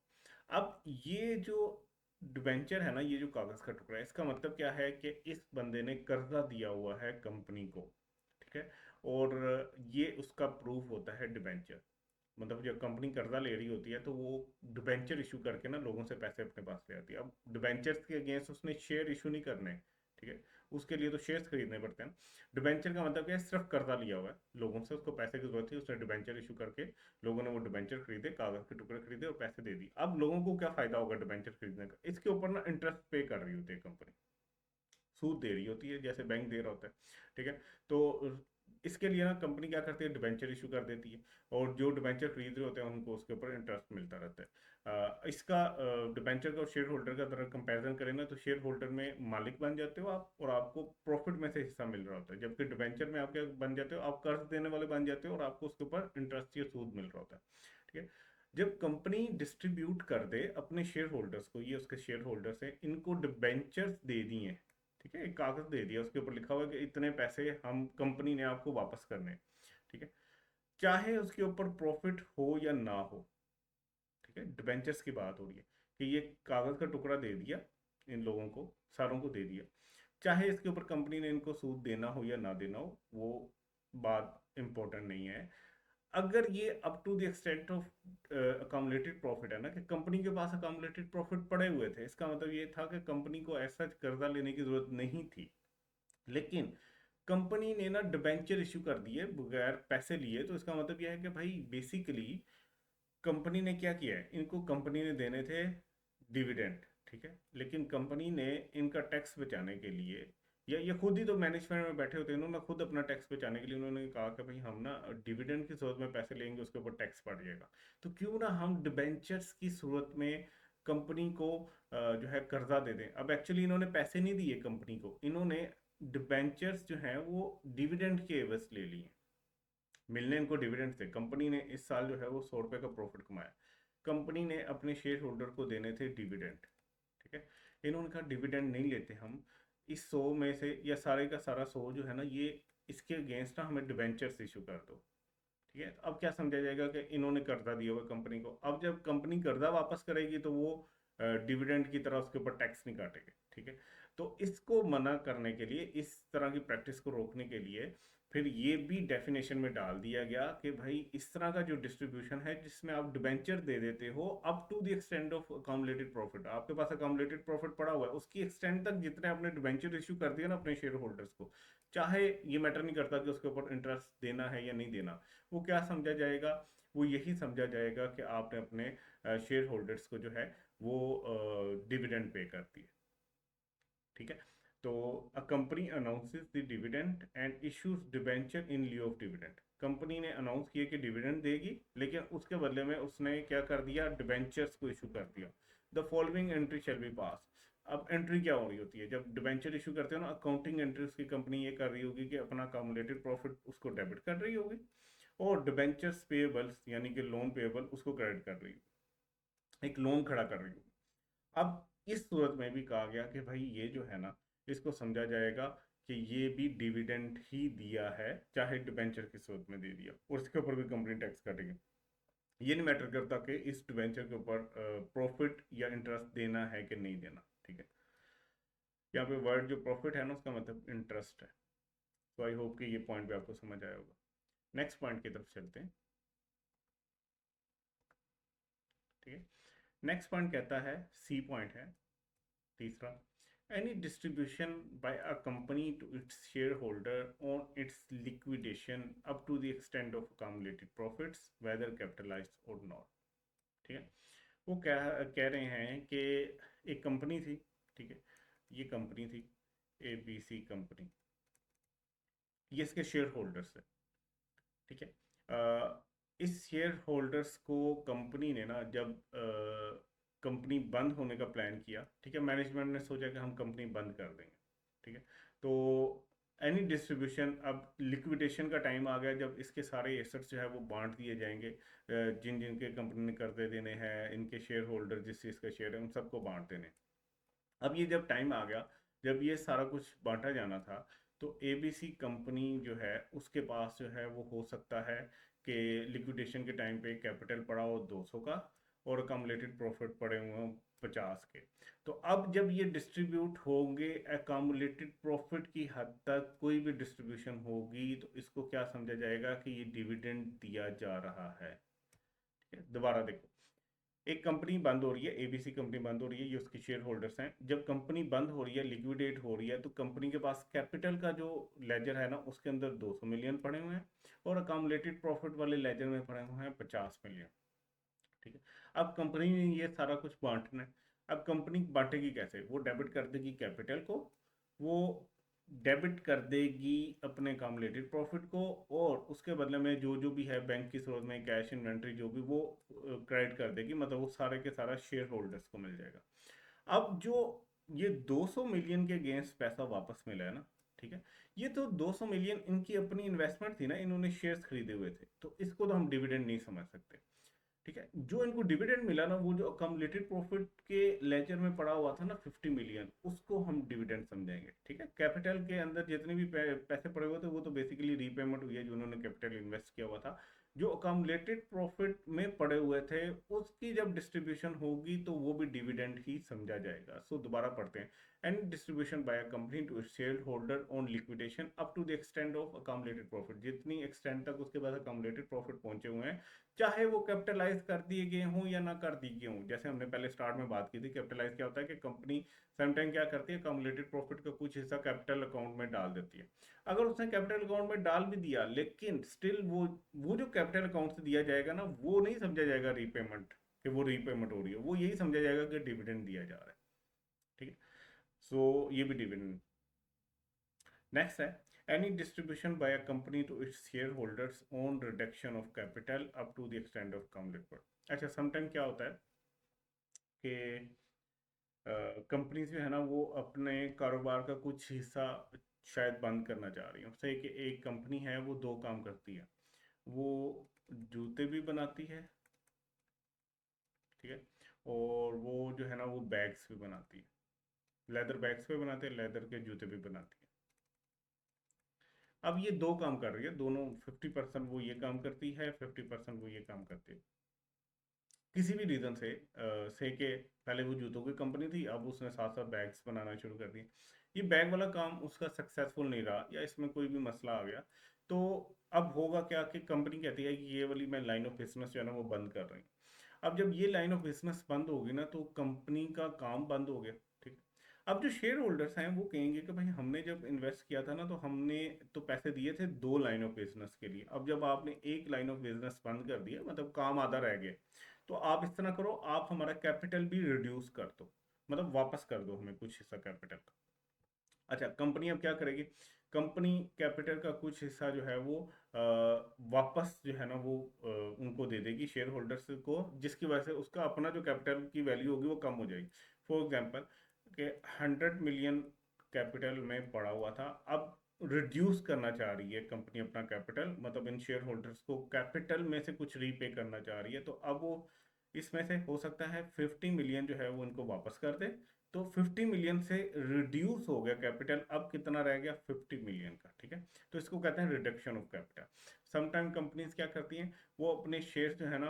Speaker 1: अब ये जो डिबेंचर है ना, ये जो कागज़ का टुकड़ा है, इसका मतलब क्या है कि इस बंदे ने कर्जा दिया हुआ है कंपनी को। ठीक है, और ये उसका प्रूफ होता है डिबेंचर। मतलब जब कंपनी कर्जा ले रही होती है तो वो डिबेंचर इशू करके ना लोगों से पैसे अपने पास ले आती है। अब डिबेंचर्स के अगेंस्ट उसने शेयर इशू नहीं करने, ठीक है, उसके लिए तो शेयर्स खरीदने पड़ते हैं। डिबेंचर का मतलब क्या है, सिर्फ कर्जा लिया हुआ है लोगों से, उसको पैसे की जरूरत थी, उसने डिबेंचर इशू करके लोगों ने वो डिबेंचर खरीदे, कागज के टुकड़े खरीदे और पैसे दे दिए। अब लोगों को क्या फायदा होगा डिबेंचर खरीदने का, इसके ऊपर ना इंटरेस्ट पे कर रही होती है कंपनी, सूद दे रही होती है जैसे बैंक दे रहा होता है। ठीक है, तो इसके लिए ना कंपनी क्या करती है, डिबेंचर इशू कर देती है और जो डिबेंचर खरीद रहे होते हैं उनको उसके ऊपर इंटरेस्ट मिलता रहता है। इसका डिबेंचर का और शेयर होल्डर का अगर कंपेरिजन करें ना, तो शेयर होल्डर में मालिक बन जाते हो आप और आपको प्रॉफिट में से हिस्सा मिल रहा होता है, जबकि डिबेंचर में आप क्या बन जाते हो, आप कर्ज देने वाले बन जाते हो और आपको उसके ऊपर इंटरेस्ट या सूद मिल रहा होता है। ठीक है, जब कंपनी डिस्ट्रीब्यूट कर दे अपने शेयर होल्डर्स को, ये उसके शेयर होल्डर्स हैं, इनको डिबेंचर्स दे दिए, ठीक है, एक कागज दे दिया, उसके ऊपर लिखा हुआ है कि इतने पैसे हम कंपनी ने आपको वापस करने, ठीक है, चाहे उसके ऊपर प्रॉफिट हो या ना हो, ठीक है, डिबेंचर्स की बात हो रही है कि ये कागज का टुकड़ा दे दिया इन लोगों को, सारों को दे दिया, चाहे इसके ऊपर कंपनी ने इनको सूद देना हो या ना देना हो, वो बात इंपॉर्टेंट नहीं है। अगर ये up to the extent of accumulated profit है ना, कि कंपनी के पास अकामुलेटेड प्रॉफिट पड़े हुए थे, इसका मतलब ये था कि कंपनी को ऐसा कर्जा लेने की जरूरत नहीं थी, लेकिन कंपनी ने ना डिबेंचर इशू कर दिए बगैर पैसे लिए, तो इसका मतलब यह है कि भाई बेसिकली कंपनी ने क्या किया है, इनको कंपनी ने देने थे डिविडेंड, ठीक है, लेकिन कंपनी ने इनका टैक्स बचाने के लिए, या ये खुद ही तो मैनेजमेंट में बैठे होते हैं, इन्होंने खुद अपना टैक्स बचाने के लिए उन्होंने कहा कि भाई हम ना डिविडेंड की सूरत में पैसे लेंगे, उसके ऊपर टैक्स पड़ जाएगा, तो क्यों ना हम डिबेंचर्स की सूरत में कंपनी को जो है कर्जा दे दें। अब एक्चुअली इन्होंने पैसे नहीं दिए कंपनी को, इन्होंने डिबेंचर्स जो हैं वो डिविडेंड के एवज ले लिए, मिलने इनको डिविडेंड थे। कंपनी ने इस साल जो है वो 100 रुपए का प्रॉफिट कमाया, कंपनी ने अपने शेयर होल्डर को देने थे डिविडेंड, ठीक है, इन्होंने कहा डिविडेंड नहीं लेते हम, इस 100 में से या सारे का सारा 100 जो है ना, ये इसके अगेंस्ट ना हमें डिबेंचर्स इशू कर दो, ठीक है। अब क्या समझा जाएगा कि इन्होंने कर्जा दिया हुआ कंपनी को, अब जब कंपनी कर्जा वापस करेगी तो वो डिविडेंड की तरह उसके ऊपर टैक्स नहीं काटेगी, ठीक है। तो इसको मना करने के लिए, इस तरह की प्रैक्टिस को रोकने के लिए, फिर ये भी डेफिनेशन में डाल दिया गया कि भाई इस तरह का जो डिस्ट्रीब्यूशन है जिसमें आप डिबेंचर दे देते हो up to the extent of accumulated profit, आपके पास अकामुलेटेड प्रॉफिट पड़ा हुआ है उसकी एक्सटेंड तक जितने आपने डिबेंचर इशू कर दिया ना अपने शेयर होल्डर्स को, चाहे ये मैटर नहीं करता कि उसके ऊपर इंटरेस्ट देना है या नहीं देना, वो क्या समझा जाएगा, वो यही समझा जाएगा कि आपने अपने शेयर होल्डर्स को जो है वो डिविडेंड पे कर दिए, ठीक है। तो a company announces the dividend and issues debenture in लिeu of dividend, company ने अनाउंस किया कि डिविडेंड देगी, लेकिन उसके बदले में उसने क्या कर दिया, डिबेंचर्स को इशू कर दिया। The following entry shall be pass. अब एंट्री क्या हो रही होती है जब डिबेंचर इशू करते हो ना, अकाउंटिंग एंट्री उसकी कंपनी ये कर रही होगी कि अपना अकामुलेटेड प्रॉफिट उसको डेबिट कर रही होगी, और डिबेंचर्स पेएबल्स यानी कि लोन पेएबल उसको क्रेडिट कर रही होगी, एक लोन खड़ा कर रही होगी। अब इस सूरत में भी कहा गया कि भाई ये जो है ना, इसको समझा जाएगा कि ये भी डिविडेंड ही दिया है, चाहे डिबेंचर की सूरत में दे दिया, और इसके ऊपर भी कंपनी टैक्स काटेगी। ये नहीं मैटर करता कि इस डिबेंचर के ऊपर प्रॉफिट या इंटरेस्ट देना है कि नहीं देना, ठीक है। यहाँ पे वर्ड जो प्रॉफिट है ना, उसका मतलब इंटरेस्ट है। तो आई होप कि ये पॉइंट भी आपको समझ आया होगा। नेक्स्ट पॉइंट की तरफ चलते हैं, ठीक है। नेक्स्ट पॉइंट कहता है, सी पॉइंट है तीसरा, any distribution by a company to its shareholder on its liquidation up to the extent of accumulated profits whether capitalized or not, ठीक है। वो क्या कह रहे हैं कि एक कंपनी थी, ठीक है, ये कंपनी थी ABC कंपनी, ये इसके शेयर होल्डर्स है, ठीक है। इस शेयर होल्डर्स को कंपनी ने ना जब कंपनी बंद होने का प्लान किया, ठीक है, मैनेजमेंट ने सोचा कि हम कंपनी बंद कर देंगे, ठीक है। तो एनी डिस्ट्रीब्यूशन, अब लिक्विडेशन का टाइम आ गया जब इसके सारे एसेट्स जो है वो बांट दिए जाएंगे, जिन जिन के कंपनी ने कर्जे देने हैं, इनके शेयर होल्डर जिस चीज़ का शेयर है उन सबको बांट देने। अब ये जब टाइम आ गया जब ये सारा कुछ बांटा जाना था, तो ABC कंपनी जो है उसके पास जो है वो हो सकता है कि लिक्विडेशन के टाइम पे कैपिटल पड़ा हो 200 का, और अकामुलेटेड प्रॉफिट पड़े हुए हों 50 के। तो अब जब ये डिस्ट्रीब्यूट होंगे अकामुलेटेड प्रॉफिट की हद तक कोई भी डिस्ट्रीब्यूशन होगी, तो इसको क्या समझा जाएगा कि ये डिविडेंड दिया जा रहा है, ठीक है। दोबारा देखो, एक कंपनी बंद हो रही है, ABC कंपनी बंद हो रही है, ये उसके शेयर होल्डर्स हैं, जब कंपनी बंद हो रही है, लिक्विडेट हो रही है, तो कंपनी के पास कैपिटल का जो लेजर है ना उसके अंदर 200 मिलियन पड़े हुए हैं, और अकामुलेटेड प्रॉफिट वाले लेजर में पड़े हुए हैं 50 मिलियन, ठीक है। अब कंपनी ने ये सारा कुछ बांटना है, अब कंपनी बांटेगी कैसे, वो डेबिट कर देगी कैपिटल को, वो डेबिट कर देगी अपने अकामुलेटेड प्रॉफिट को, और उसके बदले में जो जो भी है बैंक की सूरत में कैश इन्वेंट्री जो भी, वो क्रेडिट कर देगी, मतलब वो सारे के सारा शेयर होल्डर्स को मिल जाएगा। अब जो ये 200 मिलियन के अगेंस्ट पैसा वापस मिला है ना, ठीक है, ये तो 200 मिलियन इनकी अपनी इन्वेस्टमेंट थी ना, इन्होंने शेयर्स खरीदे हुए थे, तो इसको तो हम डिविडेंड नहीं समझ सकते, ठीक है। जो इनको डिविडेंड मिला ना, वो जो अकम्युलेटेड प्रॉफिट के लेजर में पड़ा हुआ था ना 50 मिलियन, उसको हम डिविडेंड समझेंगे। ठीक है, कैपिटल के अंदर जितने भी पैसे पड़े हुए थे वो तो बेसिकली रीपेमेंट हुई है जो उन्होंने कैपिटल इन्वेस्ट किया हुआ था। जो अकम्युलेटेड प्रॉफिट में पड़े हुए थे उसकी जब डिस्ट्रीब्यूशन होगी तो वो भी डिविडेंड ही समझा जाएगा। सो दोबारा पढ़ते हैं। And distribution by a company to its share holder on liquidation up to the extent of accumulated profit, जितनी एक्सटेंड तक उसके बाद अकम्युलेटेड प्रॉफिट पहुंचे हुए हैं, चाहे वो कैपिटलाइज कर दिए गए हों या ना कर दिए गए हों। जैसे हमने पहले स्टार्ट में बात की थी, कैपिटलाइज क्या होता है कि कंपनी समटाइम क्या करती है, अकम्युलेटेड प्रॉफिट का कुछ हिस्सा कैपिटल अकाउंट में डाल देती है। अगर उसने कैपिटल अकाउंट में डाल भी दिया, लेकिन स्टिल वो जो कैपिटल अकाउंट से दिया जाएगा ना, वो नहीं समझा जाएगा रीपेमेंट, कि वो रीपेमेंट हो रही है, वो यही समझा जाएगा कि डिविडेंड दिया जा रहा है। ठीक है, सो ये भी डिविडेंड। नेक्स्ट है, any distribution by a company to its share holders on reduction of capital up to the extent of cumulated. अच्छा, समटाइम क्या होता है कि कंपनीज जो है ना वो अपने कारोबार का कुछ हिस्सा शायद बंद करना चाह रही है। जैसे कि एक कंपनी है वो दो काम करती है, वो जूते भी बनाती है, ठीक है, और वो जो है ना वो बैग्स भी बनाती है, लेदर बैग्स भी बनाते हैं, लेदर के जूते भी बनाती है। अब ये दो काम कर रही है, दोनों 50% वो ये काम करती है, 50% वो ये काम करती है। किसी भी रीजन से के पहले वो जूतों की कंपनी थी, अब उसने साथ साथ बैग्स बनाना शुरू कर दिए। ये बैग वाला काम उसका सक्सेसफुल नहीं रहा या इसमें कोई भी मसला आ गया, तो अब होगा क्या कि कंपनी कहती है कि ये वाली मैं लाइन ऑफ बिजनेस जो है ना वो बंद कर रही हूँ। अब जब ये लाइन ऑफ बिजनेस बंद होगी ना तो कंपनी का काम बंद हो गया। ठीक है, अब जो शेयर होल्डर्स हैं वो कहेंगे कि भाई हमने जब इन्वेस्ट किया था ना तो हमने तो पैसे दिए थे दो लाइन ऑफ बिजनेस के लिए, अब जब आपने एक लाइन ऑफ बिजनेस बंद कर दिया, मतलब काम आधा रह गया, तो आप इस तरह करो, आप हमारा कैपिटल भी रिड्यूस कर दो, मतलब वापस कर दो हमें कुछ हिस्सा कैपिटल का। अच्छा, कंपनी अब क्या करेगी, कंपनी कैपिटल का कुछ हिस्सा जो है वो वापस जो है ना वो उनको दे देगी शेयर होल्डर्स को, जिसकी वजह से उसका अपना जो कैपिटल की वैल्यू होगी वो कम हो जाएगी। फॉर एग्जांपल कि 100 मिलियन कैपिटल में पड़ा हुआ था, अब रिड्यूस करना चाह रही है कंपनी अपना कैपिटल, मतलब इन शेयर होल्डर्स को कैपिटल में से कुछ रीपे करना चाह रही है, तो अब वो इसमें से हो सकता है 50 मिलियन जो है वो इनको वापस कर दे। तो 50 मिलियन से रिड्यूस हो गया कैपिटल, अब कितना रह गया 50 मिलियन का। ठीक है, तो इसको कहते हैं reduction of capital. Sometime companies क्या करती हैं, वो अपने शेयर जो है ना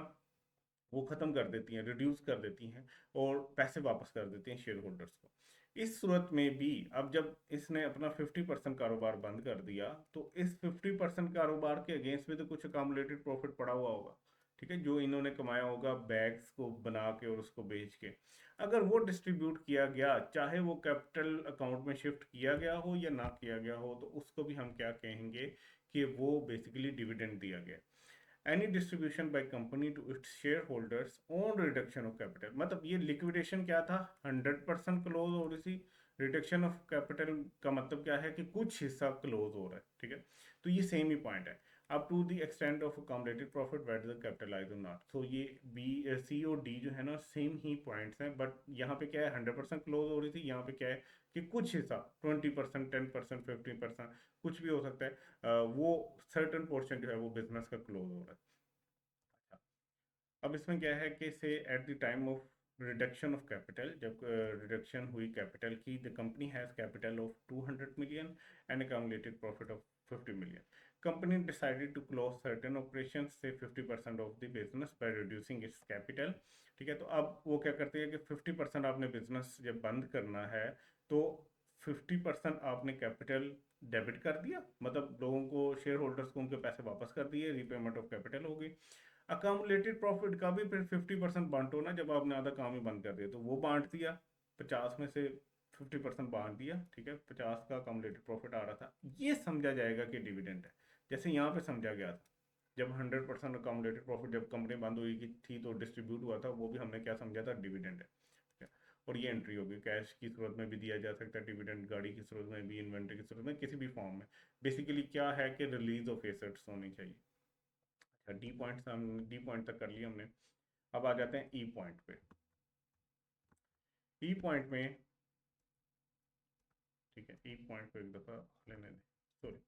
Speaker 1: वो खत्म कर देती हैं, रिड्यूस कर देती हैं और पैसे वापस कर देती हैं शेयर होल्डर्स को। इस सूरत में भी अब जब इसने अपना 50% कारोबार बंद कर दिया, तो इस 50% कारोबार के अगेंस्ट में तो कुछ अकामुलेटेड प्रॉफिट पड़ा हुआ होगा, ठीक है, जो इन्होंने कमाया होगा बैग्स को बना के और उसको बेच के। अगर वो डिस्ट्रीब्यूट किया गया, चाहे वो कैपिटल अकाउंट में शिफ्ट किया गया हो या ना किया गया हो, तो उसको भी हम क्या कहेंगे कि वो बेसिकली डिविडेंड दिया गया। Any distribution by company to its share holders on reduction of capital, मतलब ये लिक्विडेशन क्या था, 100% क्लोज हो रही थी। रिडक्शन ऑफ कैपिटल का मतलब क्या है कि कुछ हिस्सा क्लोज हो रहा है। ठीक है, तो ये सेम ही पॉइंट है। Up to the extent of accounted profit whether capitalize और नॉट, तो ये बी सी और डी जो है ना सेम ही पॉइंट्स हैं, बट यहाँ पे क्या है 100% क्लोज हो रही थी, यहाँ पे क्या है कि कुछ हिस्सा 20%, 10%, 15%, कुछ भी हो सकता है, वो सर्टन पोर्शन जो है वो बिजनेस का क्लोज हो रहा है। अब इसमें क्या है कि say at the time of reduction of capital, जब रिडक्शन हुई कैपिटल की, the company has capital of 200 million and accumulated profit of 50 million. Company decided to close certain operation say 50% of the business by reducing its capital. ठीक है, तो अब वो क्या करते हैं कि 50% आपने बिजनेस जब बंद करना है तो 50% आपने कैपिटल डेबिट कर दिया, मतलब लोगों को शेयर होल्डर्स को उनके पैसे वापस कर दिए, रीपेमेंट ऑफ कैपिटल हो गई। अकामुलेटेड प्रॉफिट का भी फिर 50% बांटो ना, जब आपने आधा काम ही बंद कर दिया तो वो बांट दिया, 50 में से 50% बांट दिया। ठीक है, 50 का अकामुलेटेड प्रॉफिट आ रहा था, ये समझा जाएगा कि डिविडेंड है, जैसे यहाँ पे समझा गया था। जब 100% अकामुलेटेड प्रॉफिट जब कंपनी बंद हुई की थी तो डिस्ट्रीब्यूट हुआ था, वो भी हमने क्या समझा था, डिविडेंड है। ठीक है, और ये एंट्री होगी, कैश की सूरत में भी दिया जा सकता है डिविडेंड, गाड़ी की सूरत में भी, इन्वेंट्री की सूरत में, किसी भी फॉर्म में। बेसिकली क्या है कि रिलीज ऑफ एसेट्स होनी चाहिए। डी पॉइंट हम डी पॉइंट तक कर लिया हमने। अब आ जाते हैं ई पॉइंट पे। ई पॉइंट में, ठीक है, ई पॉइंट को एक दफ़ा लेने दें, सॉरी।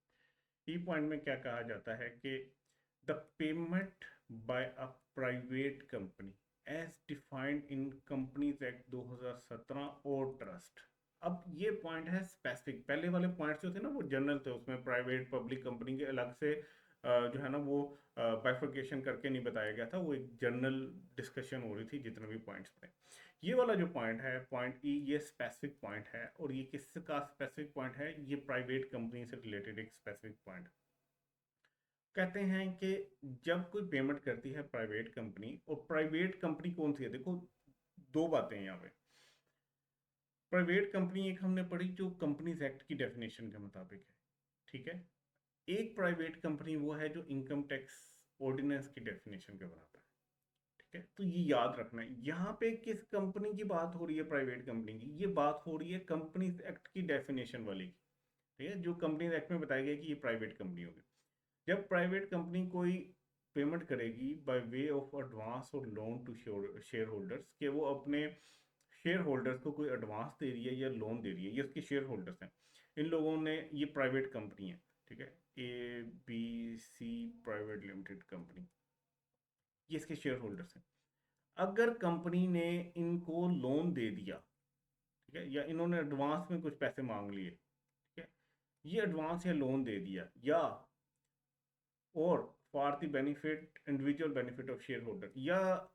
Speaker 1: ई पॉइंट में क्या कहा जाता है कि the payment by a private company as defined in companies act 2017 और ट्रस्ट। अब ये पॉइंट है स्पेसिफिक। पहले वाले पॉइंट्स जो थे ना वो जनरल थे, उसमें प्राइवेट पब्लिक कंपनी के अलग से जो है ना वो बाइफर्केशन करके नहीं बताया गया था, वो एक जनरल डिस्कशन हो रही थी जितने भी पॉइंट्स थे। ये वाला जो पॉइंट है, पॉइंट ई, ये स्पेसिफिक पॉइंट है। और ये किसका स्पेसिफिक पॉइंट है? ये प्राइवेट कंपनी से रिलेटेड एक स्पेसिफिक पॉइंट। कहते हैं कि जब कोई पेमेंट करती है प्राइवेट कंपनी, और प्राइवेट कंपनी कौन सी है? देखो, दो बातें हैं यहाँ पे। प्राइवेट कंपनी एक हमने पढ़ी जो कंपनीज एक्ट की डेफिनेशन के मुताबिक है, ठीक है। एक प्राइवेट कंपनी वो है जो इनकम टैक्स ऑर्डिनेंस की डेफिनेशन के बराबर है, ठीक है। तो ये याद रखना है। यहाँ पे किस कंपनी की बात हो रही है? प्राइवेट कंपनी की। ये बात हो रही है कंपनीज एक्ट की डेफिनेशन वाली की, ठीक है, जो कंपनीज एक्ट में बताया गया कि ये प्राइवेट कंपनी होगी। जब प्राइवेट कंपनी कोई पेमेंट करेगी बाय वे ऑफ एडवांस और लोन टू शेयर होल्डर्स, के वो अपने शेयर होल्डर्स को कोई एडवांस दे रही है या लोन दे रही है, ये उसके शेयर होल्डर्स हैं। इन लोगों ने, ये प्राइवेट कंपनी है, ठीक है, ABC प्राइवेट लिमिटेड कंपनी, ये इसके शेयर होल्डर्स हैं। अगर कंपनी ने इनको लोन दे दिया, ठीक है, या इन्होंने एडवांस में कुछ पैसे मांग लिए, ठीक है, ये एडवांस या लोन दे दिया, या और for the benefit, individual benefit of share holder, या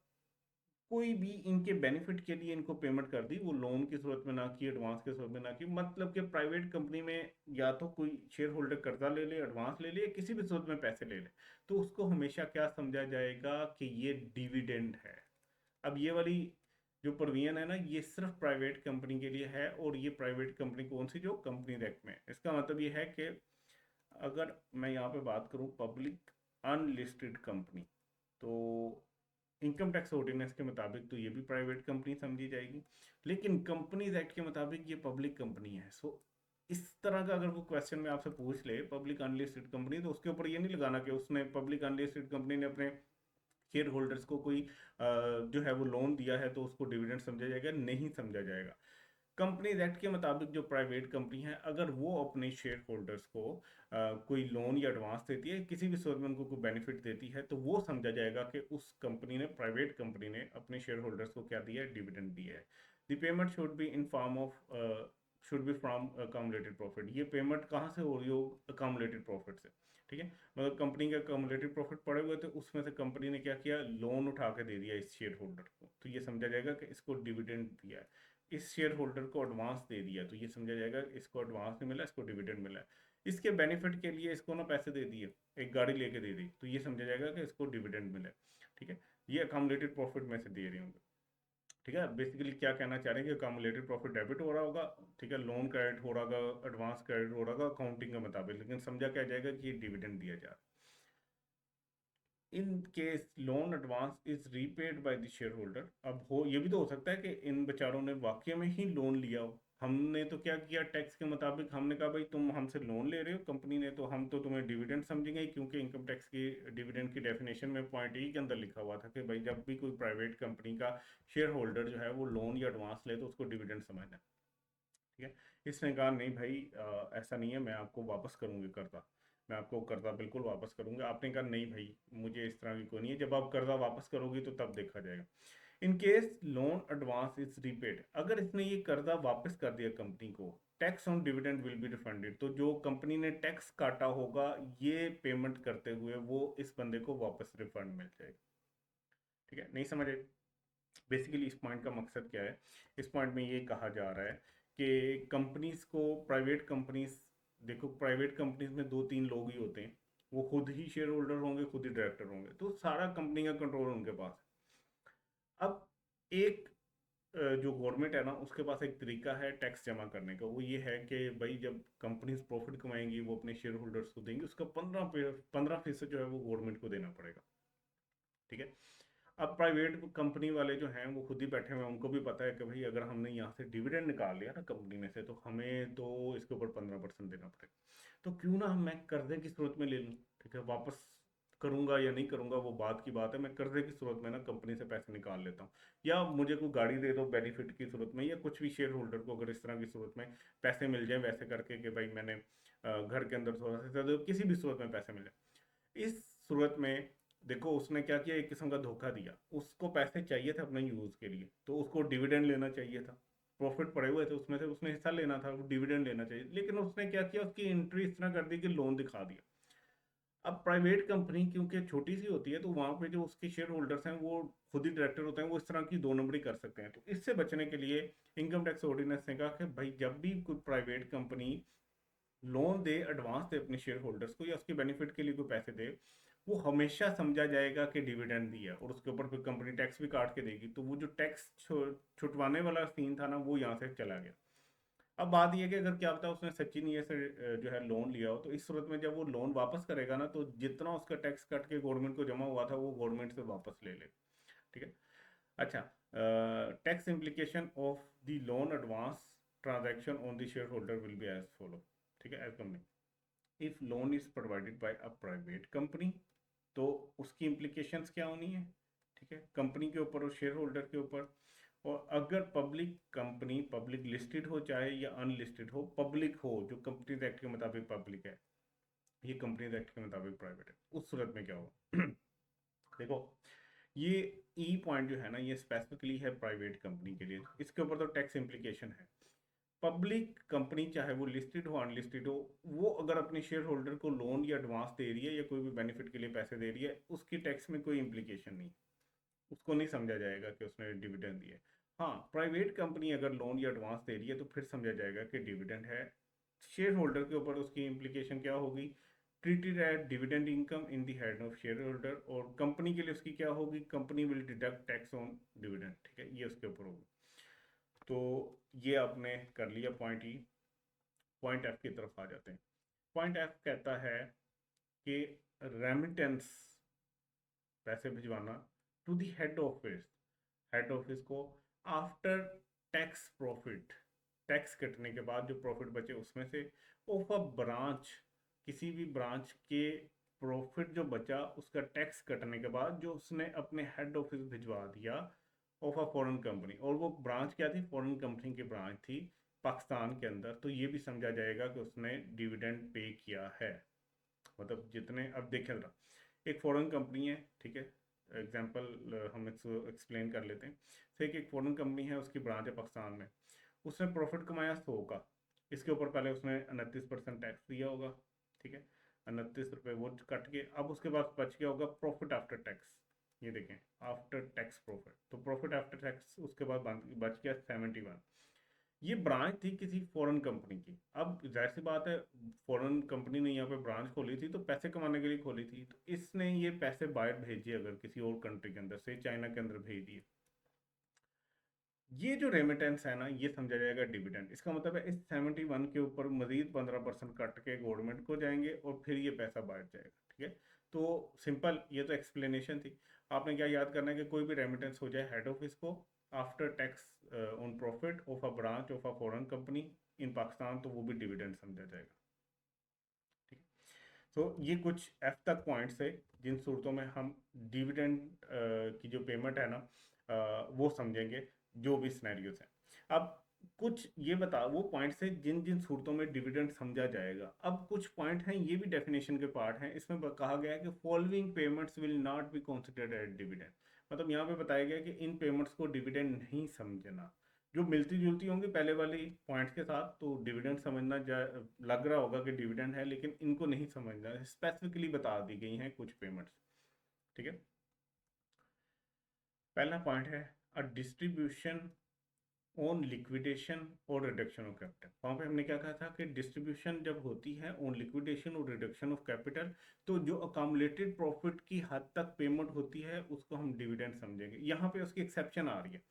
Speaker 1: कोई भी इनके बेनिफिट के लिए इनको पेमेंट कर दी, वो लोन की सूरत में ना की, एडवांस की सूरत में ना की। मतलब कि प्राइवेट कंपनी में या तो कोई शेयर होल्डर कर्जा ले ले, एडवांस ले ले, किसी भी सूरत में पैसे ले ले, तो उसको हमेशा क्या समझा जाएगा कि ये डिविडेंड है। अब ये वाली जो प्रोविजन है ना, ये सिर्फ प्राइवेट कंपनी के लिए है। और ये प्राइवेट कंपनी कौन सी? जो कंपनी एक्ट में। इसका मतलब ये है कि अगर मैं यहाँ पे बात करूँ पब्लिक अनलिस्टेड कंपनी, तो इनकम टैक्स ऑर्डिनेंस के मुताबिक तो ये भी प्राइवेट कंपनी समझी जाएगी, लेकिन कंपनीज एक्ट के मुताबिक ये पब्लिक कंपनी है। सो इस तरह का अगर वो क्वेश्चन में आपसे पूछ ले पब्लिक अनलिस्टेड कंपनी, तो उसके ऊपर ये नहीं लगाना कि उसने, पब्लिक अनलिस्टेड कंपनी ने अपने शेयर होल्डर्स को कोई जो है वो लोन दिया है तो उसको डिविडेंड समझा जाएगा? नहीं समझा जाएगा। कंपनीज एक्ट के मुताबिक जो प्राइवेट कंपनी है, अगर वो अपने शेयर होल्डर्स को कोई लोन या एडवांस देती है, किसी भी सूरत में उनको कोई बेनिफिट देती है, तो वो समझा जाएगा कि उस कंपनी ने, प्राइवेट कंपनी ने अपने शेयर होल्डर्स को क्या दिया है? डिविडेंड दिया है। The payment should be in form of, should be from accumulated profit. ये पेमेंट कहाँ से हो रही हो? अकाउमुलेटेड प्रॉफिट से, ठीक है। मतलब कंपनी के अकाउमुलेटेड प्रॉफिट पड़े हुए थे, उसमें से कंपनी ने क्या किया? लोन उठा के दे दिया इस शेयर होल्डर को, तो ये समझा जाएगा कि इसको डिविडेंड दिया है। इस शेयर होल्डर को एडवांस दे दिया, तो ये समझा जाएगा इसको एडवांस नहीं मिला, इसको डिविडेंड मिला है। इसके बेनिफिट के लिए इसको ना पैसे दे दिए, एक गाड़ी लेके दे दी, तो ये समझा जाएगा कि इसको डिविडेंड मिला है, ठीक है। ये अकामुलेटेड प्रॉफिट में से दे रहे होंगे, ठीक है। बेसिकली क्या कहना चाह रहे हैं कि अकामुलेटेड प्रॉफिट डेबिट हो रहा होगा, ठीक है, लोन क्रेडिट हो रहा होगा, एडवांस क्रेडिट हो रहा होगा अकाउंटिंग के मुताबिक, लेकिन समझा क्या जाएगा कि ये डिविडेंड दिया जा रहा है। In case loan advance is repaid by the share holder. अब हो ये भी तो हो सकता है कि इन बेचारों ने वाकई में ही लोन लिया हो। हमने तो क्या किया, टैक्स के मुताबिक हमने कहा भाई तुम हमसे लोन ले रहे हो कंपनी ने, तो हम तो तुम्हें डिविडेंड समझेंगे, क्योंकि इनकम टैक्स की डिविडेंड की डेफिनेशन में पॉइंट ई के अंदर लिखा हुआ था कि भाई जब भी कोई प्राइवेट कंपनी का शेयर होल्डर जो है वो लोन या एडवांस ले तो उसको डिविडेंड समझना है, ठीक है। इसने कहा नहीं भाई, ऐसा नहीं है, मैं आपको वापस करूंगी कर्जा, मैं आपको कर्जा बिल्कुल वापस करूंगा। आपने कहा नहीं भाई, मुझे इस तरह की कोई नहीं है, जब आप कर्जा वापस करोगी तो तब देखा जाएगा। In case loan advance is repaid, अगर इसने ये कर्जा वापस कर दिया कंपनी को, tax on dividend will be refunded, तो जो कंपनी ने टैक्स काटा होगा ये पेमेंट करते हुए, वो इस बंदे को वापस रिफंड मिल जाएगा, ठीक है। नहीं समझे? बेसिकली इस पॉइंट का मकसद क्या है? इस पॉइंट में ये कहा जा रहा है कि कंपनीज को, प्राइवेट कंपनीज, देखो प्राइवेट कंपनीज में दो तीन लोग ही होते हैं, वो खुद ही शेयर होल्डर होंगे, खुद ही डायरेक्टर होंगे, तो सारा कंपनी का कंट्रोल उनके पास है। अब एक जो गवर्नमेंट है ना, उसके पास एक तरीका है टैक्स जमा करने का, वो ये है कि भाई जब कंपनीज प्रॉफिट कमाएंगी वो अपने शेयर होल्डर्स को देंगी, उसका 15% जो है वो गवर्नमेंट को देना पड़ेगा, ठीक है। अब प्राइवेट कंपनी वाले जो हैं वो खुद ही बैठे हुए हैं, उनको भी पता है कि भाई अगर हमने यहाँ से डिविडेंड निकाल लिया ना कंपनी में से, तो हमें तो इसके ऊपर 15% देना पड़ेगा, तो क्यों ना मैं कर्जे की सूरत में ले लूँ, ठीक है। वापस करूंगा या नहीं करूंगा वो बात की बात है, मैं कर्जे की सूरत में ना कंपनी से पैसे निकाल लेता हूँ, या मुझे कोई गाड़ी दे दो बेनिफिट की सूरत में, या कुछ भी शेयर होल्डर को अगर इस तरह की सूरत में पैसे मिल जाए वैसे करके कि भाई मैंने घर के अंदर थोड़ा सा किसी भी सूरत में पैसे मिल जाए, इस सूरत में देखो उसने क्या किया, एक किस्म का धोखा दिया। उसको पैसे चाहिए थे अपने यूज के लिए, तो उसको डिविडेंड लेना चाहिए था। प्रॉफिट पड़े हुए थे उसमें से, उसने हिस्सा लेना था, डिविडेंड लेना चाहिए, लेकिन उसने क्या किया, उसकी एंट्री इस तरह कर दी कि लोन दिखा दिया। अब प्राइवेट कंपनी क्योंकि छोटी सी होती है, तो वहां पे जो उसके शेयर होल्डर्स हैं वो खुद ही डायरेक्टर होते हैं, वो इस तरह की दो नंबरी कर सकते हैं। तो इससे बचने के लिए इनकम टैक्स ऑर्डिनेंस ने कहा कि भाई जब भी कोई प्राइवेट कंपनी लोन दे, एडवांस दे अपने शेयर होल्डर्स को, या उसके बेनिफिट के लिए कोई पैसे दे, वो हमेशा समझा जाएगा कि डिविडेंड दिया, और उसके ऊपर फिर कंपनी टैक्स भी काट के देगी। तो वो जो टैक्स छुटवाने वाला सीन था ना, वो यहाँ से चला गया। अब बात यह है कि अगर क्या होता है उसने सच्ची नीयत से जो है लोन लिया हो, तो इस सूरत में जब वो लोन वापस करेगा ना, तो जितना उसका टैक्स कट के गवर्नमेंट को जमा हुआ था वो गवर्नमेंट से वापस ले ले। ठीक है। अच्छा, tax implication of the loan advance transaction on the shareholder will be as follow. ठीक है, as company if loan is provided by a private company, तो उसकी इम्प्लीकेशंस क्या होनी है। ठीक है, कंपनी के ऊपर और शेयर होल्डर के ऊपर। और अगर पब्लिक कंपनी पब्लिक लिस्टेड हो चाहे या अनलिस्टेड हो, पब्लिक हो, जो कंपनीज एक्ट के मुताबिक पब्लिक है, ये कंपनीज एक्ट के मुताबिक प्राइवेट है, उस सूरत में क्या होगा। देखो, ये ई पॉइंट जो है ना, ये स्पेसिफिकली है प्राइवेट कंपनी के लिए, इसके ऊपर तो टैक्स इम्प्लीकेशन है। पब्लिक कंपनी चाहे वो लिस्टेड हो अनलिस्टेड हो, वो अगर अपने शेयर होल्डर को लोन या एडवांस दे रही है या कोई भी बेनिफिट के लिए पैसे दे रही है, उसकी टैक्स में कोई इम्प्लीकेशन नहीं, उसको नहीं समझा जाएगा कि उसने डिविडेंड दिए। हाँ, प्राइवेट कंपनी अगर लोन या एडवांस दे रही है तो फिर समझा जाएगा कि डिविडेंड है। शेयर होल्डर के ऊपर उसकी इम्प्लीकेशन क्या होगी, treated at dividend income in the head of share holder. और कंपनी के लिए उसकी क्या होगी, company will deduct tax on dividend. ठीक है, ये उसके ऊपर होगी। तो ये आपने कर लिया पॉइंट ई। पॉइंट एफ की तरफ आ जाते हैं। पॉइंट एफ कहता है कि रेमिटेंस, पैसे भिजवाना, to the head office, head office को, आफ्टर टैक्स प्रॉफिट, टैक्स कटने के बाद जो प्रॉफिट बचे उसमें से, ऑफ अ ब्रांच, किसी भी ब्रांच के प्रॉफिट जो बचा उसका टैक्स कटने के बाद जो उसने अपने हेड ऑफिस भिजवा दिया, ऑफ अ फॉरेन कंपनी। और वो ब्रांच क्या थी, फॉरेन कंपनी की ब्रांच थी पाकिस्तान के अंदर, तो ये भी समझा जाएगा कि उसने डिविडेंड पे किया है। मतलब जितने, अब देखें जरा, एक फॉरेन कंपनी है, ठीक है, एग्जांपल हम इसको एक्सप्लेन कर लेते हैं। से कि एक फॉरेन कंपनी है, उसकी ब्रांच है पाकिस्तान में, उसने प्रॉफिट कमाया 100 का, इसके ऊपर पहले उसने 29% टैक्स दिया होगा। ठीक है, 29 रुपये वो कट के, अब उसके पास बच गया होगा प्रॉफिट आफ्टर टैक्स। ये देखें, आफ्टर टैक्स प्रॉफिट, तो प्रॉफिट आफ्टर टैक्स उसके बाद बच गया 71। ये ब्रांच थी किसी फॉरेन कंपनी की। अब जाहिर सी बात है, फॉरेन कंपनी ने यहाँ पे ब्रांच खोली थी तो पैसे कमाने के लिए खोली थी, तो इसने ये पैसे बाहर भेजे, अगर किसी और कंट्री के अंदर से चाइना के अंदर भेज दिए, ये जो रेमिटेंस है ना, ये समझा जाएगा डिविडेंड। इसका मतलब है इस 71 के ऊपर मजीद 15% कट के गवर्नमेंट को जाएंगे और फिर ये पैसा बाहर जाएगा। ठीक है, तो सिंपल, ये तो एक्सप्लेनेशन थी। आपने क्या याद करना है कि कोई भी रेमिटेंस हो जाए हेड ऑफिस को, after tax on profit of a branch of a foreign company इन पाकिस्तान, तो वो भी डिविडेंड समझा जाएगा। ठीक है, तो ये कुछ एफ तक पॉइंट्स है जिन सूरतों में हम डिविडेंड की जो पेमेंट है ना, वो समझेंगे, जो भी सिनेरियोज हैं। अब कुछ ये बता, वो पॉइंट्स हैं जिन जिन सूरतों में डिविडेंड समझा जाएगा। अब कुछ पॉइंट हैं, ये भी डेफिनेशन के पार्ट हैं, इसमें कहा गया है कि following payments will not be considered as dividend. मतलब यहाँ पे बताया गया कि इन पेमेंट्स को डिविडेंड नहीं समझना। जो मिलती जुलती होंगी पहले वाली पॉइंट्स के साथ, तो डिविडेंड समझना लग रहा होगा कि डिविडेंड है, लेकिन इनको नहीं समझना, स्पेसिफिकली बता दी गई हैं कुछ पेमेंट्स। ठीक है, पहला पॉइंट है अ डिस्ट्रीब्यूशन ऑन लिक्विडेशन और रिडक्शन ऑफ कैपिटल। वहाँ पे हमने क्या कहा था कि डिस्ट्रीब्यूशन जब होती है ऑन लिक्विडेशन और रिडक्शन ऑफ कैपिटल, तो जो अकामुलेटेड प्रॉफिट की हद तक पेमेंट होती है उसको हम डिविडेंड समझेंगे। यहाँ पे उसकी एक्सेप्शन आ रही है,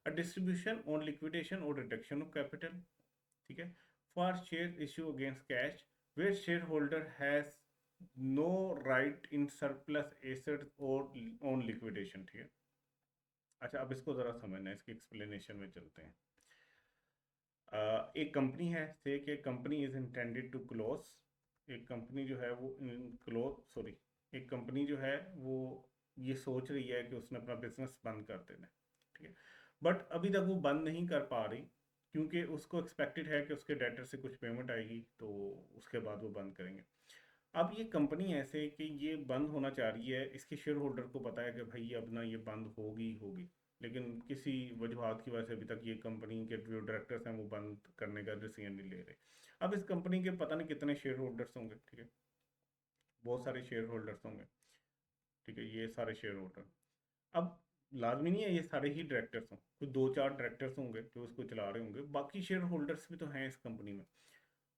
Speaker 1: अ डिस्ट्रीब्यूशन ऑन लिक्विडेशन और रिडक्शन ऑफ कैपिटल। ठीक है, for share issue against cash where share holder has no right in surplus assets और ऑन लिक्विडेशन। ठीक है, अच्छा, अब इसको ज़रा समझना है, इसकी एक्सप्लेनेशन में चलते हैं। एक कंपनी है, से कि company is intended to close, एक कंपनी जो है वो क्लोज, सॉरी, एक कंपनी जो है वो ये सोच रही है कि उसने अपना बिजनेस बंद कर देना है। ठीक है, बट अभी तक वो बंद नहीं कर पा रही, क्योंकि उसको एक्सपेक्टेड है कि उसके डेटर से कुछ पेमेंट आएगी, तो उसके बाद वो बंद करेंगे। अब ये कंपनी ऐसे कि ये बंद होना चाह रही है, इसके शेयर होल्डर को पता है कि भाई अब ना ये बंद होगी ही होगी, लेकिन किसी वजूहत की वजह से अभी तक ये कंपनी के जो डायरेक्टर्स हैं वो बंद करने का डिसीजन नहीं ले रहे। अब इस कंपनी के पता नहीं कितने शेयर होल्डर्स होंगे, ठीक है, बहुत सारे शेयर होल्डर्स होंगे, ठीक है, ये सारे शेयर होल्डर। अब लाजमी नहीं है ये सारे ही डायरेक्टर्स हों, कुछ दो चार डायरेक्टर्स होंगे जो इसको चला रहे होंगे, बाकी शेयर होल्डर्स भी तो हैं इस कंपनी में।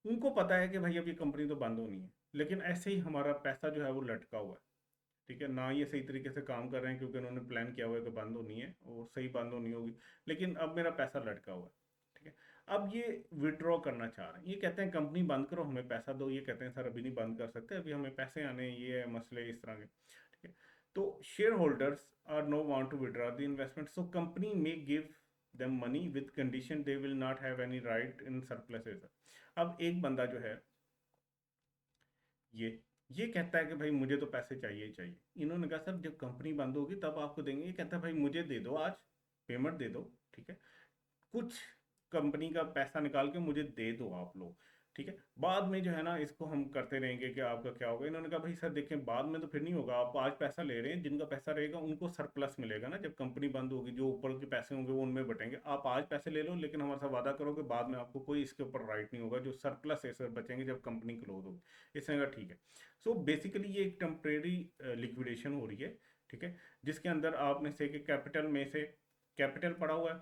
Speaker 1: उनको पता है कि भाई अब ये कंपनी तो बंद होनी है, लेकिन ऐसे ही हमारा पैसा जो है वो लटका हुआ है, ठीक है ना, ये सही तरीके से काम कर रहे हैं क्योंकि उन्होंने प्लान किया हुआ है कि बंद होनी है और सही बंद होनी होगी, लेकिन अब मेरा पैसा लटका हुआ है, ठीक है। अब ये विड्रॉ करना चाह रहे हैं, ये कहते हैं कंपनी बंद करो हमें पैसा दो, ये कहते हैं सर अभी नहीं बंद कर सकते, अभी हमें पैसे आने हैं, ये है मसले इस तरह के, ठीक है। तो share holders are no want to withdraw the investment, so company may give them money with condition they will not have any right in surpluses। अब एक बंदा जो है ये ये कहता है कि भाई मुझे तो पैसे चाहिए ही चाहिए, इन्होंने कहा सर जब कंपनी बंद होगी तब आपको देंगे, ये कहता है भाई मुझे दे दो आज, पेमेंट दे दो, ठीक है, कुछ कंपनी का पैसा निकाल के मुझे दे दो आप लोग, ठीक है, बाद में जो है ना इसको हम करते रहेंगे कि आपका क्या होगा। इन्होंने कहा भाई सर देखें बाद में तो फिर नहीं होगा, आप आज पैसा ले रहे हैं, जिनका पैसा रहेगा उनको सरप्लस मिलेगा ना, जब कंपनी बंद होगी जो ऊपर के पैसे होंगे वो उनमें बटेंगे, आप आज पैसे ले लो लेकिन हमारे साथ वादा करो कि बाद में आपको कोई इसके ऊपर राइट नहीं होगा, जो सरप्लस है सर बचेंगे जब कंपनी क्लोज होगी। इसने कहा ठीक है। सो बेसिकली ये एक टेम्परेरी लिक्विडेशन हो रही है, ठीक है, जिसके अंदर आपने से कि कैपिटल में से कैपिटल पड़ा हुआ है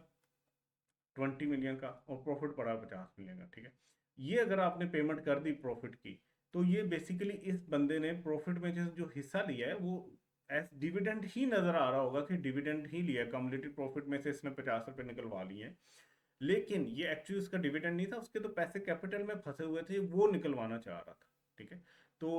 Speaker 1: 20 मिलियन का और प्रॉफिट पड़ा 50 मिलियन का, ठीक है। ये अगर आपने पेमेंट कर दी प्रॉफिट की, तो ये बेसिकली इस बंदे ने प्रॉफिट में जो हिस्सा लिया है वो एज डिविडेंड ही नजर आ रहा होगा कि डिविडेंड ही लिया, कम्युलेटिव प्रॉफिट में से इसने 50 रुपए निकलवा लिए हैं, लेकिन ये एक्चुअली उसका डिविडेंड नहीं था, उसके तो पैसे कैपिटल में फंसे हुए थे, वो निकलवाना चाह रहा था, ठीक है। तो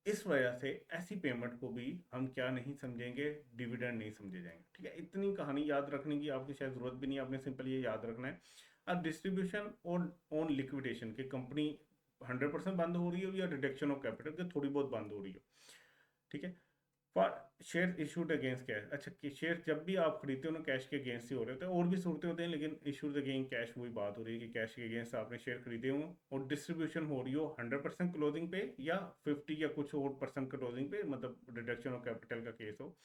Speaker 1: इस वजह से ऐसी पेमेंट को भी हम क्या नहीं समझेंगे, डिविडेंड नहीं समझे जाएंगे, ठीक है। इतनी कहानी याद रखने की आपकी शायद जरूरत भी नहीं है, आपने सिंपल ये याद रखना है, अब डिस्ट्रीब्यूशन ऑन ऑन लिक्विडेशन की कंपनी 100% बंद हो रही हो या रिडक्शन ऑफ कैपिटल के थोड़ी बहुत बंद हो रही हो, ठीक है। For share issued against cash, अच्छा कि शेयर जब भी आप खरीदते हो ना कैश के अगेंस्ट ही हो रहे होते हैं, और भी सूरतें होते हैं लेकिन इशूड अगेंस्ट कैश वही बात हो रही है कि कैश के अगेंस्ट आपने शेयर खरीदे हो और डिस्ट्रीब्यूशन हो रही हो 100% क्लोजिंग पे या 50 या कुछ और परसेंट क्लोजिंग पे, मतलब रिडक्शन ऑफ कैपिटल का केस हो,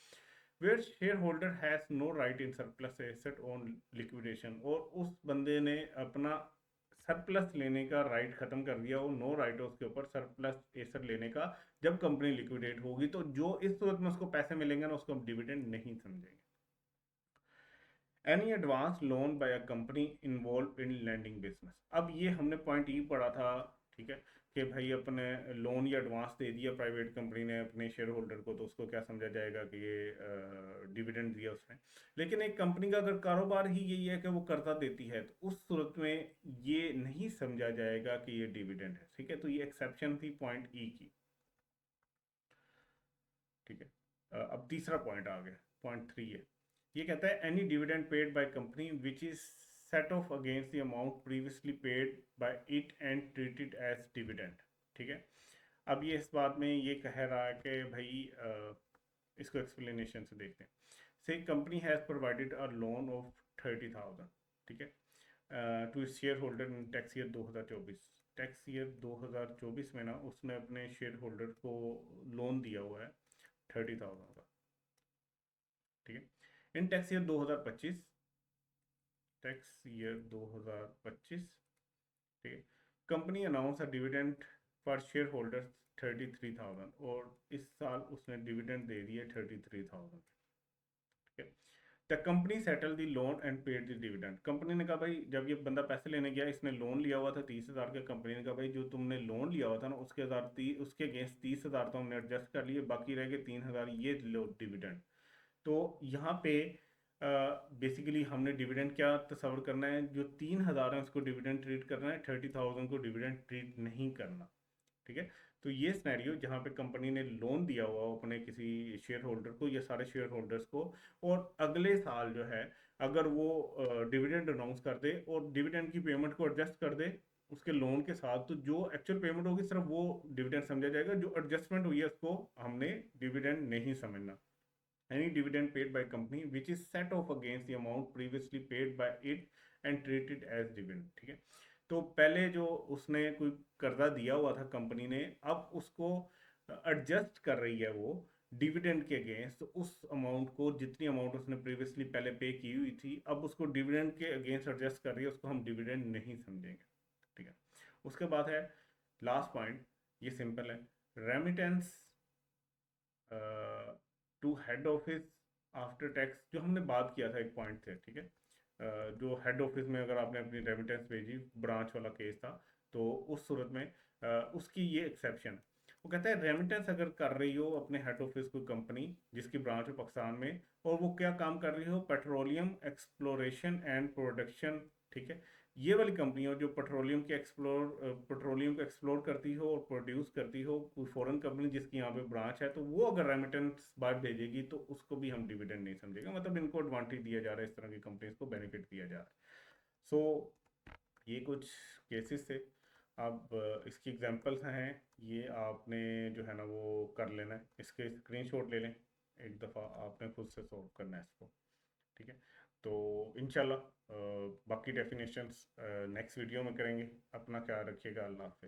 Speaker 1: where share holder has no right in surplus asset on liquidation, और उस बंदे ने अपना सरप्लस लेने का राइट खत्म कर दिया, वो नो राइट है उसके ऊपर सरप्लस एसेट लेने का जब कंपनी लिक्विडेट होगी, तो जो इस सूरत में उसको पैसे मिलेंगे ना उसको हम डिविडेंड नहीं समझेंगे। Any advance loan by a company involve in landing business, अब ये हमने पॉइंट ई पढ़ा था, ठीक है, कि भाई अपने लोन या एडवांस दे दिया प्राइवेट कंपनी ने अपने शेयर होल्डर को, तो उसको क्या समझा जाएगा कि ये डिविडेंड दिया उसने, लेकिन एक कंपनी का अगर कारोबार ही यही है कि वो कर्जा देती है तो उस सूरत में ये नहीं समझा जाएगा कि ये डिविडेंड है, ठीक है। तो ये एक्सेप्शन थी पॉइंट ई की, ठीक है। अब तीसरा पॉइंट आ गया, पॉइंट 3 है, ये कहता है any dividend paid by company which is set off against the amount previously paid by it and treated as dividend, ठीक है। अब ये इस बात में ये कह रहा है कि भाई इसको एक्सप्लेनेशन से देखते हैं। Say company has provided a loan of 30,000, ठीक है, to share holder in tax year 2024, tax year 2024 में ना उसने अपने शेयर होल्डर को लोन दिया हुआ है 30,000 का, ठीक है। इन टैक्स ईयर 2025, टैक्स ईयर 2025, ठीक है, company announce a dividend for share holders 33,000, और इस साल उसने डिविडेंड दे दिए 33,000, ठीक है। The company settle the loan and paid the dividend, company ने कहा भाई जब ये बंदा पैसे लेने गया इसने लोन लिया हुआ था 30,000 का, कंपनी ने कहा भाई जो तुमने लोन लिया हुआ था ना उसके अगेंस्ट 30,000 तो हमने एडजस्ट कर लिए, बाकी रह गए 3,000, ये लो डिविडेंड। तो यहाँ पे बेसिकली हमने डिविडेंड क्या तस्वर करना है, जो 3,000 है उसको डिविडेंड ट्रीट करना है, 30,000 को डिविडेंड ट्रीट नहीं करना, ठीक है। तो ये सिनेरियो जहाँ पे कंपनी ने लोन दिया हुआ हो अपने किसी शेयर होल्डर को या सारे शेयर होल्डर्स को, और अगले साल जो है अगर वो डिविडेंड अनाउंस कर दे और डिविडेंड की पेमेंट को एडजस्ट कर दे उसके लोन के साथ, तो जो एक्चुअल पेमेंट होगी सिर्फ वो डिविडेंड समझा जाएगा, जो एडजस्टमेंट हुई है उसको हमने डिविडेंड नहीं समझना। any dividend paid by company which is set off against the amount previously paid by it and treated as dividend, ठीक है। तो पहले जो उसने कोई कर्जा दिया हुआ था कंपनी ने, अब उसको एडजस्ट कर रही है वो डिविडेंड के अगेंस्ट, तो उस अमाउंट को, जितनी अमाउंट उसने प्रीवियसली पहले पे की हुई थी, अब उसको डिविडेंड के अगेंस्ट एडजस्ट कर रही है, उसको हम डिविडेंड नहीं समझेंगे। ठीक है। उसके बाद है लास्ट पॉइंट, ये सिंपल है, remittance to head office after tax, जो हमने बात किया था एक पॉइंट से। ठीक है। जो हेड ऑफिस में अगर आपने अपनी रेमिटेंस भेजी, ब्रांच वाला केस था, तो उस सूरत में उसकी ये एक्सेप्शन, वो कहता है रेमिटेंस अगर कर रही हो अपने हेड ऑफिस कोई कंपनी जिसकी ब्रांच है पाकिस्तान में, और वो क्या काम कर रही हो, पेट्रोलियम एक्सप्लोरेशन एंड प्रोडक्शन। ठीक है। ये वाली कंपनियां जो पेट्रोलियम को एक्सप्लोर करती हो और प्रोड्यूस करती हो, कोई फॉरेन कंपनी जिसकी यहाँ पे ब्रांच है, तो वो अगर रेमिटेंस बाद भेजेगी तो उसको भी हम डिविडेंड नहीं समझेंगे, मतलब इनको एडवांटेज दिया जा रहा है, इस तरह की कंपनीज को बेनिफिट दिया जा रहा है। सो ये कुछ केसेस थे। अब इसकी एग्जांपल्स हैं, ये आपने जो है ना वो कर लेना है, इसके स्क्रीनशॉट ले लें, एक दफ़ा आपने खुद से सॉल्व करना है इसको। ठीक है। तो इंशाल्लाह बाकी डेफिनेशंस नेक्स्ट वीडियो में करेंगे। अपना ख्याल रखिएगा। अल्लाह हाफिज़।